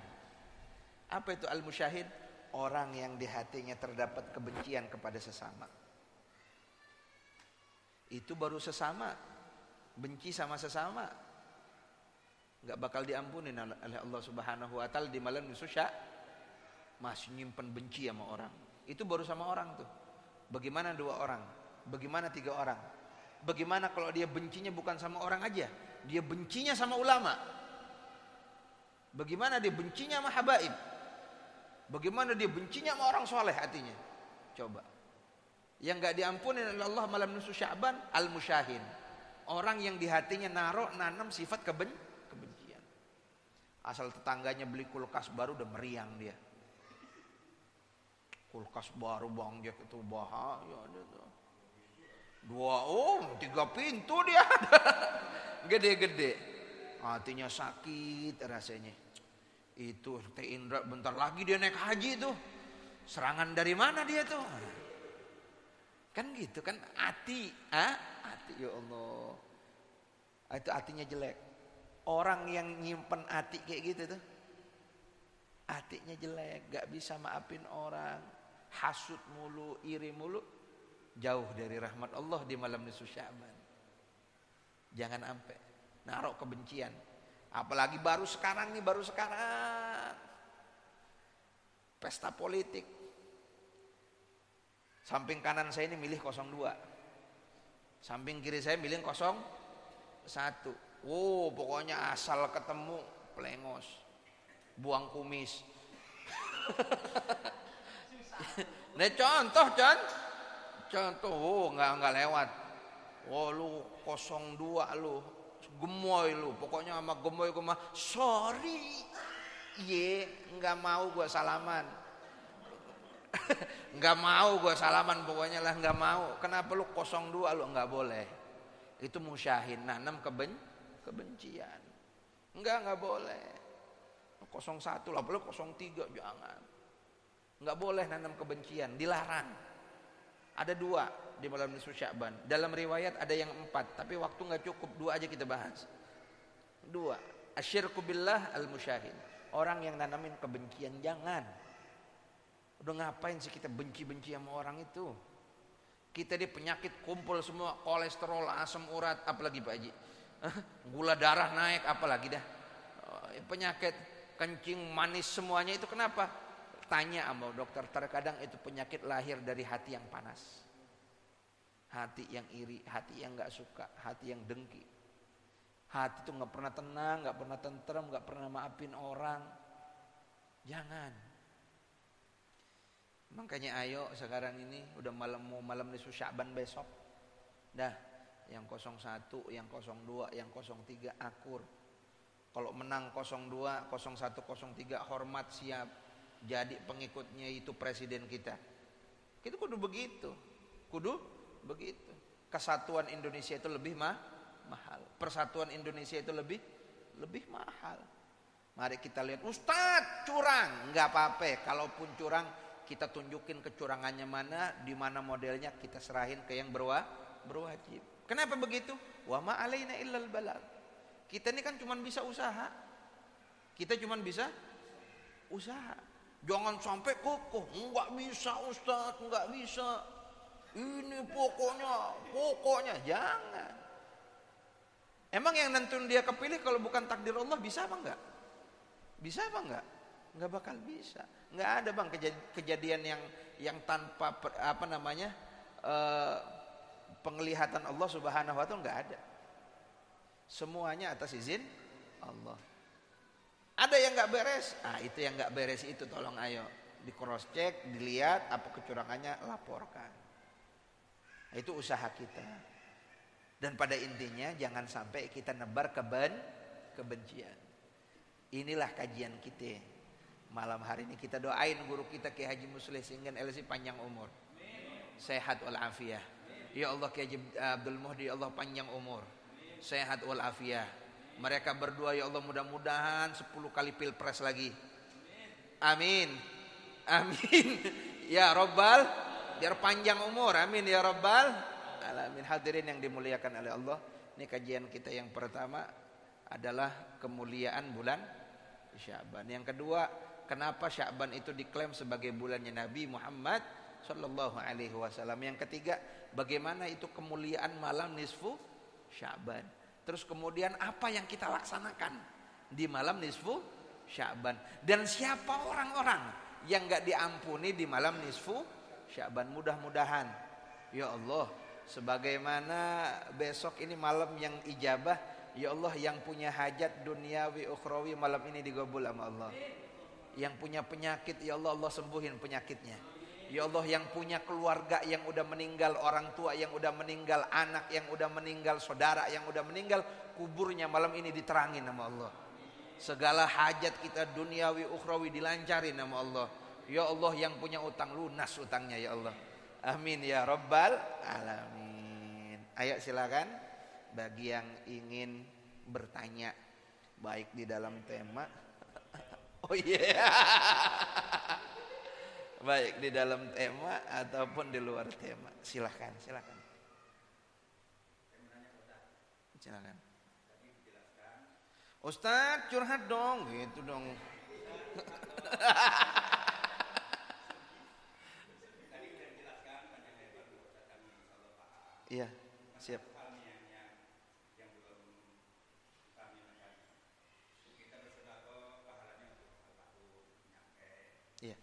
Apa itu al-musyahid? Orang yang di hatinya terdapat kebencian kepada sesama. Itu baru sesama. Benci sama sesama, gak bakal diampunin oleh Allah Subhanahu wa ta'ala di malam nisfu Sya'ban. Masih nyimpen benci sama orang. Itu baru sama orang tuh. Bagaimana 2 orang? Bagaimana 3 orang? Bagaimana kalau dia bencinya bukan sama orang aja, dia bencinya sama ulama? Bagaimana dia bencinya sama habaib? Bagaimana dia bencinya sama orang soleh hatinya? Coba. Yang gak diampuni oleh Allah malam nisfu Sya'ban, al-musyahin. Orang yang di hatinya nanam sifat kebencian. Asal tetangganya beli kulkas baru udah meriang dia. Kulkas baru Bang Jack itu bahaya dia tuh. 3 pintu dia. Gede-gede. Hatinya sakit rasanya. Itu Teh Indra bentar lagi dia naik haji tuh. Serangan dari mana dia tuh? Kan gitu kan hati, hati ya Allah. Itu hatinya jelek. Orang yang nyimpen hati kayak gitu tuh, hatinya jelek, gak bisa maafin orang, hasud mulu, iri mulu, jauh dari rahmat Allah di malam nisfu Sya'ban. Jangan sampai naruh kebencian. Apalagi baru sekarang. Pesta politik. Samping kanan saya ini milih 02. Samping kiri saya milih 01. Pokoknya asal ketemu plengos. Buang kumis. Nah contoh, enggak lewat. Oh lu 02 lu, gemoy lu, pokoknya sama gemoy gue mah sorry, ye nggak mau gue salaman, nggak mau gue salaman pokoknya lah nggak mau. Kenapa lu 02 lu nggak boleh? Itu musyahin, nanam kebencian, nggak boleh. 01 lah, boleh 03 jangan, nggak boleh nanam kebencian, dilarang. Ada 2 di malam nisfu Sya'ban. Dalam riwayat ada yang 4, tapi waktu nggak cukup, 2 aja kita bahas. 2, asyirku billah al-musyahin, orang yang nanamin kebencian. Jangan. Udah ngapain sih kita benci-benci sama orang itu? Kita di penyakit kumpul semua, kolesterol, asam urat, apalagi Pak Haji, gula darah naik, apalagi dah penyakit kencing manis, semuanya itu kenapa? Tanya sama dokter, terkadang itu penyakit lahir dari hati yang panas, hati yang iri, hati yang nggak suka, hati yang dengki. Hati itu nggak pernah tenang, nggak pernah tentrem, nggak pernah maafin orang. Jangan. Makanya ayo sekarang ini udah malam nisfu Sya'ban besok. Dah, yang 01, yang 02, yang 03 akur. Kalau menang 02, 01, 03 hormat, siap jadi pengikutnya itu presiden kita. Itu kudu begitu. Kudu begitu. Kesatuan Indonesia itu lebih mahal. Persatuan Indonesia itu lebih mahal. Mari kita lihat, Ustadz curang, nggak apa-apa. Kalaupun curang, kita tunjukin kecurangannya mana, di mana modelnya, kita serahin ke yang berwajib. Kenapa begitu? Wa ma alaina illal balagh. Kita ini kan cuma bisa usaha. Kita cuma bisa usaha. Jangan sampai kokoh, enggak bisa Ustaz, enggak bisa. Ini pokoknya jangan. Emang yang nentuin dia kepilih kalau bukan takdir Allah bisa apa enggak? Bisa apa enggak? Enggak bakal bisa. Enggak ada Bang kejadian yang tanpa penglihatan Allah Subhanahu wa taala, enggak ada. Semuanya atas izin Allah. Ada yang nggak beres, itu yang nggak beres itu tolong ayo di cross check, dilihat apa kecurangannya, laporkan. Itu usaha kita. Dan pada intinya jangan sampai kita nebar kebencian. Inilah kajian kita malam hari ini. Kita doain guru kita Kiai Haji Muslih Singgan LC panjang umur, sehat walafiat. Ya Allah Kiai Haji Abdul Muhdi, ya Allah panjang umur, sehat walafiat. Mereka berdua ya Allah mudah-mudahan 10 kali pilpres lagi. Amin. Amin. Ya Rabbal, biar panjang umur. Amin ya Rabbal alamin. Hadirin yang dimuliakan oleh Allah, ini kajian kita yang pertama adalah kemuliaan bulan Sya'ban. Yang kedua, kenapa Sya'ban itu diklaim sebagai bulannya Nabi Muhammad sallallahu alaihi wasallam. Yang ketiga, bagaimana itu kemuliaan malam nisfu Sya'ban. Terus kemudian apa yang kita laksanakan di malam nisfu Sya'ban. Dan siapa orang-orang yang gak diampuni di malam nisfu Sya'ban. Mudah-mudahan ya Allah, sebagaimana besok ini malam yang ijabah, ya Allah yang punya hajat duniawi ukhrawi malam ini digabul sama Allah. Yang punya penyakit ya Allah, Allah sembuhin penyakitnya. Ya Allah yang punya keluarga yang udah meninggal, orang tua yang udah meninggal, anak yang udah meninggal, saudara yang udah meninggal, kuburnya malam ini diterangin nama Allah. Segala hajat kita duniawi ukhrawi dilancarin nama Allah. Ya Allah yang punya utang, lunas utangnya ya Allah. Amin ya Rabbal alamin. Ayo silakan bagi yang ingin bertanya, baik di dalam tema oh iya baik di dalam tema ataupun di luar tema, silakan. Silakan. Ustadz curhat dong, gitu dong. Iya, siap. Iya.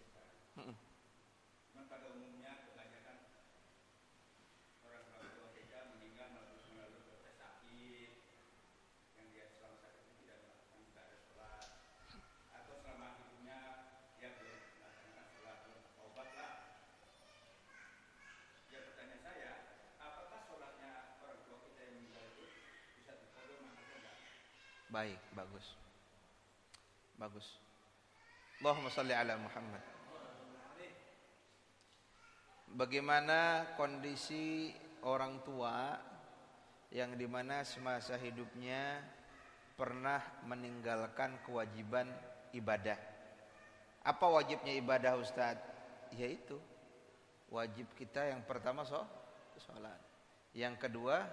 Baik, bagus. Bagus. Allahumma shalli ala Muhammad. Bagaimana kondisi orang tua yang dimana semasa hidupnya pernah meninggalkan kewajiban ibadah? Apa wajibnya ibadah, Ustadz? Yaitu wajib kita yang pertama sholat, yang kedua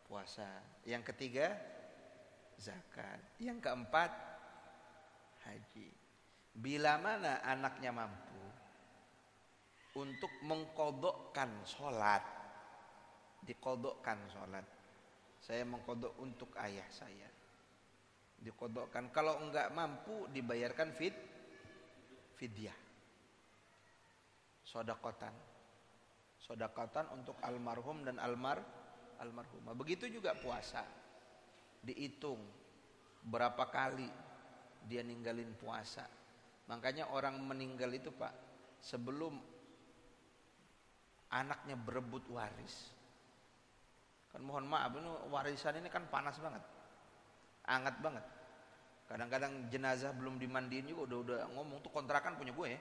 puasa, yang ketiga zakat, yang keempat haji. Bila mana anaknya mampu untuk mengkodokkan sholat, dikodokkan sholat, saya mengkodok untuk ayah saya, dikodokkan. Kalau enggak mampu dibayarkan fidyah, sodakotan untuk almarhum dan almarhumah. Begitu juga puasa, dihitung berapa kali dia ninggalin puasa. Makanya orang meninggal itu Pak, sebelum anaknya berebut waris, kan mohon maaf, ini warisan ini kan panas banget, hangat banget. Kadang-kadang jenazah belum dimandiin juga udah ngomong, tuh kontrakan punya gue ya,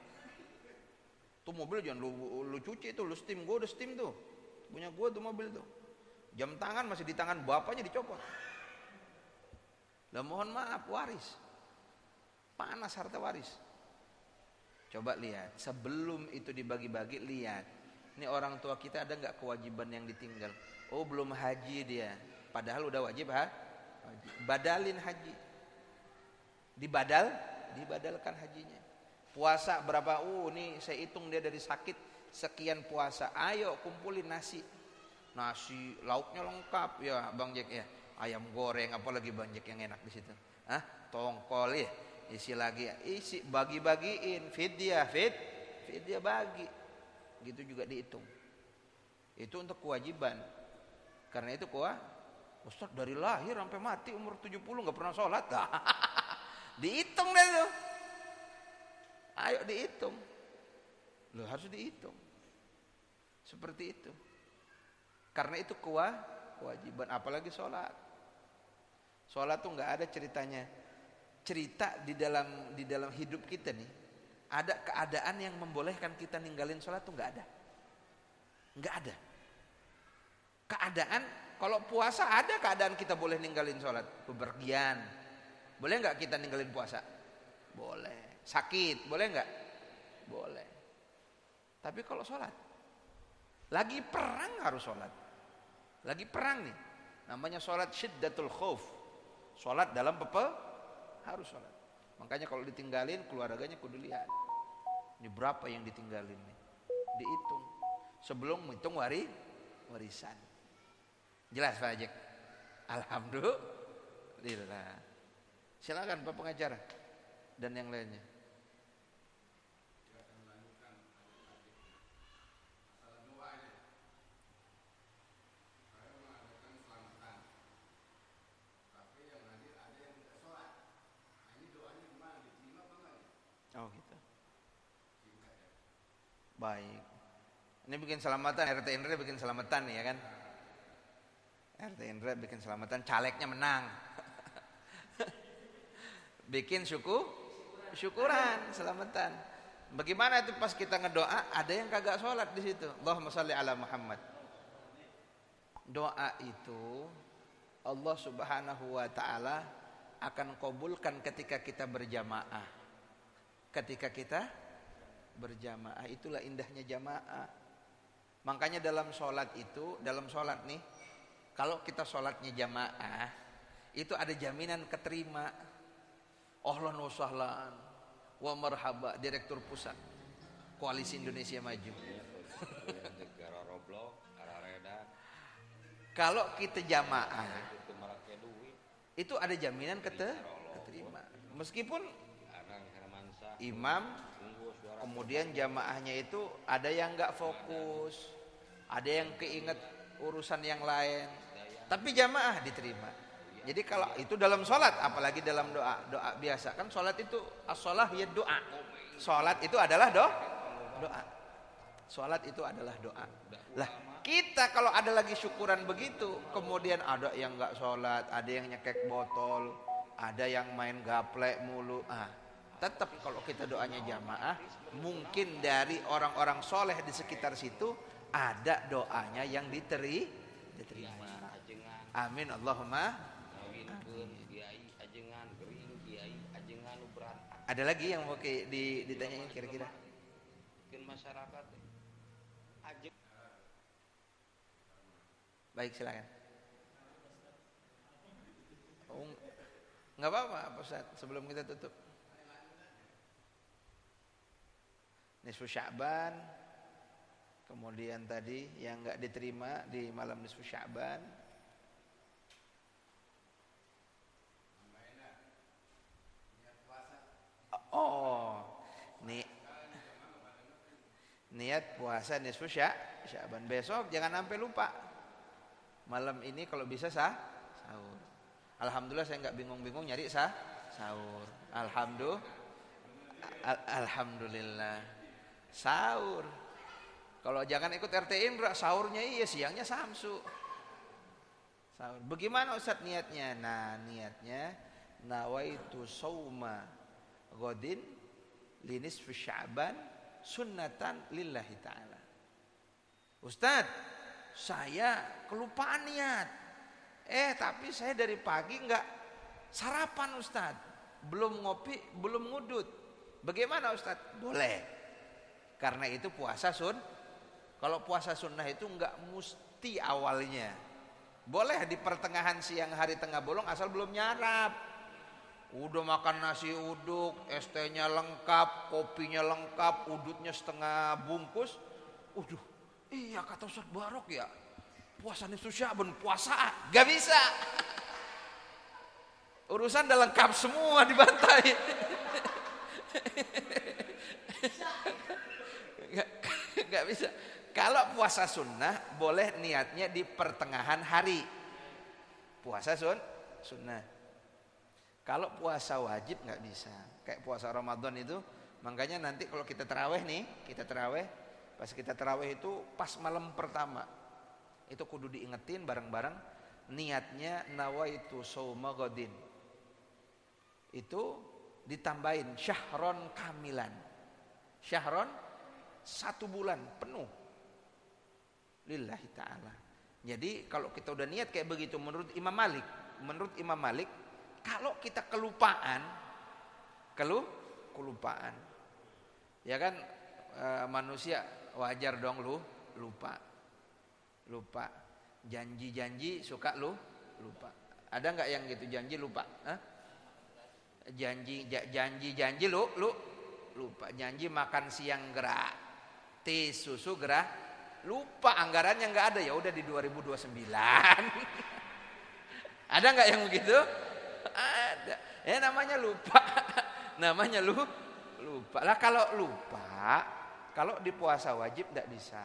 tuh mobil jangan lu cuci, tuh lu steam, gue udah steam tuh, punya gue tuh mobil tuh. Jam tangan masih di tangan bapaknya dicopot. Lah mohon maaf, waris panas, harta waris. Coba lihat, sebelum itu dibagi-bagi, lihat ini orang tua kita ada nggak kewajiban yang ditinggal. Oh belum haji dia, padahal udah wajib haji. Badalin haji, dibadalkan hajinya. Puasa berapa? Nih saya hitung dia dari sakit sekian puasa. Ayo kumpulin nasi lauknya lengkap ya Bang Jack ya, ayam goreng apalagi Bang Jack yang enak di situ, tongkol ya, isi lagi, isi bagi-bagiin, fidyah bagi, gitu juga dihitung. Itu untuk kewajiban. Karena itu Ustaz dari lahir sampai mati umur 70 nggak pernah sholat, dihitung deh lo. Ayo dihitung, lo harus dihitung seperti itu. Karena itu kewajiban, apalagi sholat. Sholat tuh nggak ada ceritanya. Cerita di dalam hidup kita nih, ada keadaan yang membolehkan kita ninggalin sholat tuh nggak ada. Keadaan, kalau puasa ada keadaan kita boleh ninggalin sholat. Bepergian, boleh nggak kita ninggalin puasa? Boleh. Sakit, boleh nggak? Boleh. Tapi kalau sholat, lagi perang harus sholat. Lagi perang nih, namanya sholat syiddatul khauf, sholat dalam harus sholat. Makanya kalau ditinggalin, keluarganya kudu lihat, ini berapa yang ditinggalin nih, dihitung sebelum menghitung warisan. Jelas Pak Ajek? Alhamdulillah. Silakan Pak pengacara dan yang lainnya. Oh gitu. Baik. Ini bikin selamatan, RT Indra bikin selamatan ya kan? RT Indra bikin selamatan, calegnya menang. Bikin syukuran, selamatan. Bagaimana itu pas kita ngedoa, ada yang kagak sholat di situ. Allahumma shalli ala Muhammad. Doa itu Allah Subhanahu wa taala akan kabulkan ketika kita berjamaah. Ketika kita berjamaah, itulah indahnya jamaah. Makanya dalam sholat nih, kalau kita sholatnya jamaah, itu ada jaminan keterima. Ahlan wa sahlan wa marhaba, Direktur Pusat Koalisi Indonesia Maju. Kalau kita jamaah, itu ada jaminan keterima. Meskipun imam, kemudian jamaahnya itu ada yang nggak fokus, ada yang keinget urusan yang lain, tapi jamaah diterima. Jadi kalau itu dalam sholat, apalagi dalam doa biasa kan, sholat itu as-sholah ya doa. Sholat itu adalah doa. Sholat itu adalah doa. Lah Kita kalau ada lagi syukuran begitu, kemudian ada yang nggak sholat, ada yang nyekek botol, ada yang main gaplek mulu. Tetap kalau kita doanya jamaah, mungkin dari orang-orang soleh di sekitar situ ada doanya yang diterima. Amin Allahumma. Ada lagi yang mau ditanyain kira-kira? Masyarakat. Baik, silakan. Nggak apa-apa, Pak Ustaz, sebelum kita tutup. Nisfu Sya'ban, kemudian tadi yang nggak diterima di malam nisfu Sya'ban. Oh, niat puasa nisfu Sya'ban besok, jangan sampai lupa. Malam ini kalau bisa sahur. Alhamdulillah saya nggak bingung-bingung nyari sahur. Alhamdulillah sahur. Kalau jangan ikut RT Indra, sahurnya iya, siangnya samsu. Sahur. Bagaimana Ustaz niatnya? Nah, niatnya nawaitu sauma ghadin linisfi Sya'ban sunnatan lillahi ta'ala. Ustaz, saya kelupaan niat. Tapi saya dari pagi enggak sarapan Ustaz. Belum ngopi, belum ngudut. Bagaimana Ustaz? Boleh. Karena itu puasa kalau puasa sunnah itu enggak mesti awalnya. Boleh di pertengahan siang hari tengah bolong asal belum nyarap. Udah makan nasi uduk, ST-nya lengkap, kopinya lengkap, udutnya setengah bungkus. Iya kata Ustaz Barok ya, puasa nisfu Sya'ban, puasa gak bisa. Urusan udah lengkap semua dibantai. Gak bisa. Kalau puasa sunnah boleh niatnya di pertengahan hari. Puasa sunnah. Kalau puasa wajib gak bisa. Kayak puasa Ramadan itu, makanya nanti kalau kita tarawih nih, pas kita tarawih itu pas malam pertama itu kudu diingetin bareng-bareng niatnya nawaitu shauma ghadin. Itu ditambahin syahron kamilan. Syahron 1 bulan penuh lillahi ta'ala. Jadi kalau kita udah niat kayak begitu menurut Imam Malik, kalau kita kelupaan ya kan, manusia wajar dong lupa. Janji suka lupa. Ada nggak yang gitu janji lupa? Janji lupa. Janji makan siang gratis, susu lupa, anggarannya nggak ada, ya udah di 2029. Ada nggak yang begitu? Ada. Namanya lupa. Namanya lupa. Lah kalau lupa, kalau di puasa wajib tidak bisa.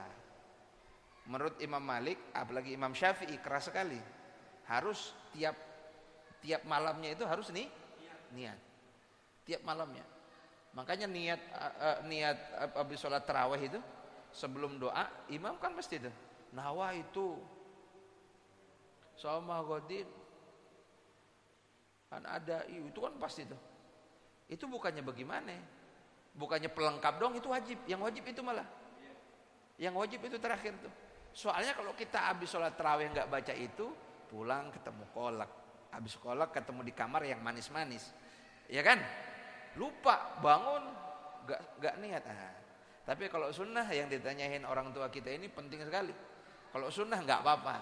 Menurut Imam Malik, apalagi Imam Syafi'i keras sekali. Harus tiap malamnya itu harus niat. Tiap malamnya. Makanya niat habis sholat tarawih itu sebelum doa, imam kan mesti itu nawa itu shauma ghadin kan ada itu kan pasti itu bukannya bagaimana, bukannya pelengkap dong, itu wajib. Yang wajib itu malah yang wajib itu terakhir tuh. Soalnya kalau kita habis sholat tarawih nggak baca itu, pulang ketemu kolak, habis kolak ketemu di kamar yang manis-manis, ya kan, lupa bangun nggak niat. Tapi kalau sunnah yang ditanyain orang tua kita ini penting sekali. Kalau sunnah nggak apa-apa.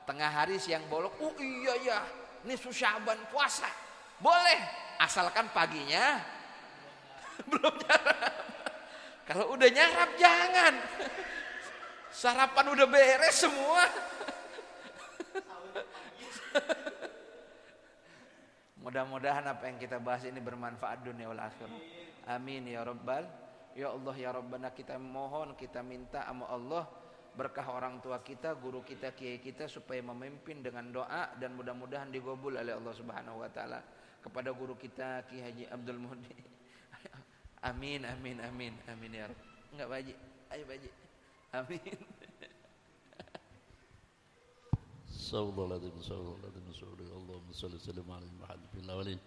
Tengah hari siang bolong, iya ya, nisfu Sya'ban puasa, boleh, asalkan paginya belum nyarap. Kalau udah nyarap jangan. Sarapan udah beres semua. Mudah-mudahan apa yang kita bahas ini bermanfaat dunia wal akhirah. Amin ya rabbal. Ya Allah ya Rabbana, kita mohon, kita minta sama Allah berkah orang tua kita, guru kita, kiai kita, supaya memimpin dengan doa dan mudah-mudahan digobul oleh Allah Subhanahu wa taala. Kepada guru kita Ki Haji Abdul Muhdi. Amin amin amin amin ya Rabb. Enggak Pak Haji? Ayo Pak Haji. Amin. Astagfirullahaladzim, astagfirullahaladzim, astagfirullahaladzim. Allahumma salli wa sallim ala Muhammad fil awwalin.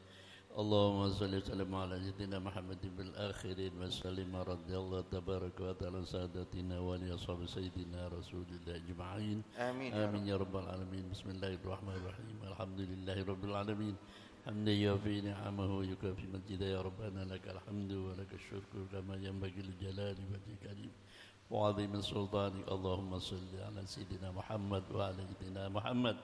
Allahumma salli wa sallim ala sayyidina Muhammadin bil akhirin wa sallim radhiyallahu tabaraka wa ta'ala sadatina wa li ashabi sayyidina Rasulillah ajma'in. Amin. Amin ya rabbal alamin. Bismillahirrahmanirrahim. Alhamdulillahi rabbil alamin. حمدا يوفي نعمه ويكافي مجدا يا ربنا لك الحمد ولك الشكر كما ينبغي لجلال وجهك الكريم وعظيم سلطانك. اللهم صل على سيدنا محمد وعلى سيدنا محمد.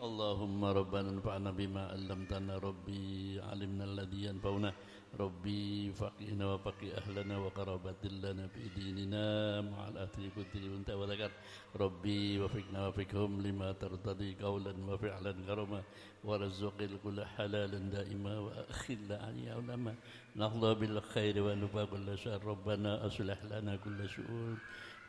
اللهم ربنا انفعنا بما علمتنا. ربي علمنا الذي ينفعنا. ربي فقهنا وفقه أهلنا وقرابة لنا في ديننا مع الأثر كنت وانت وذكر. ربي وفقنا وفقهم لما ترتضي قولا وفعلا كرما ورزق الكل حلالا دائما وأخل عن علما نحظى بالخير ونفى كل شر. ربنا أصلح لنا كل شؤون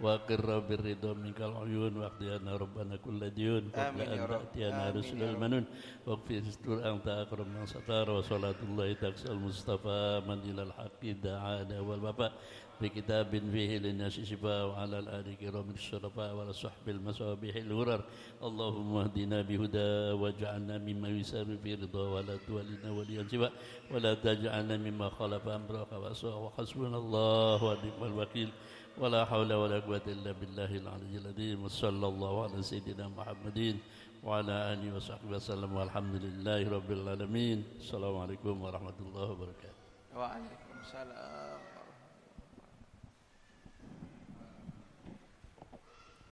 وأقر بالرضا منك العيون واقضينا ربنا كل ديون قبل أن تأتينا رسل المنون واغفر ستر أنت أكرم من ستار. وصلاة الله تكسى المصطفى من إلى الحق دعانا والوفاء بكتاب فيه للناس شفاء وعلى الآل كرام الشرفاء وعلى صحب المصابيح الغرر. اللهم اهدنا بهدى واجعلنا مما يسار في رضا ولا تولنا وليا سوى ولا تجعلنا مما خالف أمرك وعصاه. وحسبنا الله ونعم الوكيل ولا حول ولا قوة إلا بالله العلي العظيم. وصلى الله على سيدنا محمد وعلى آله وصحبه وسلم والحمد لله رب العالمين. السلام عليكم ورحمة الله وبركاته. Waalaikumsalam.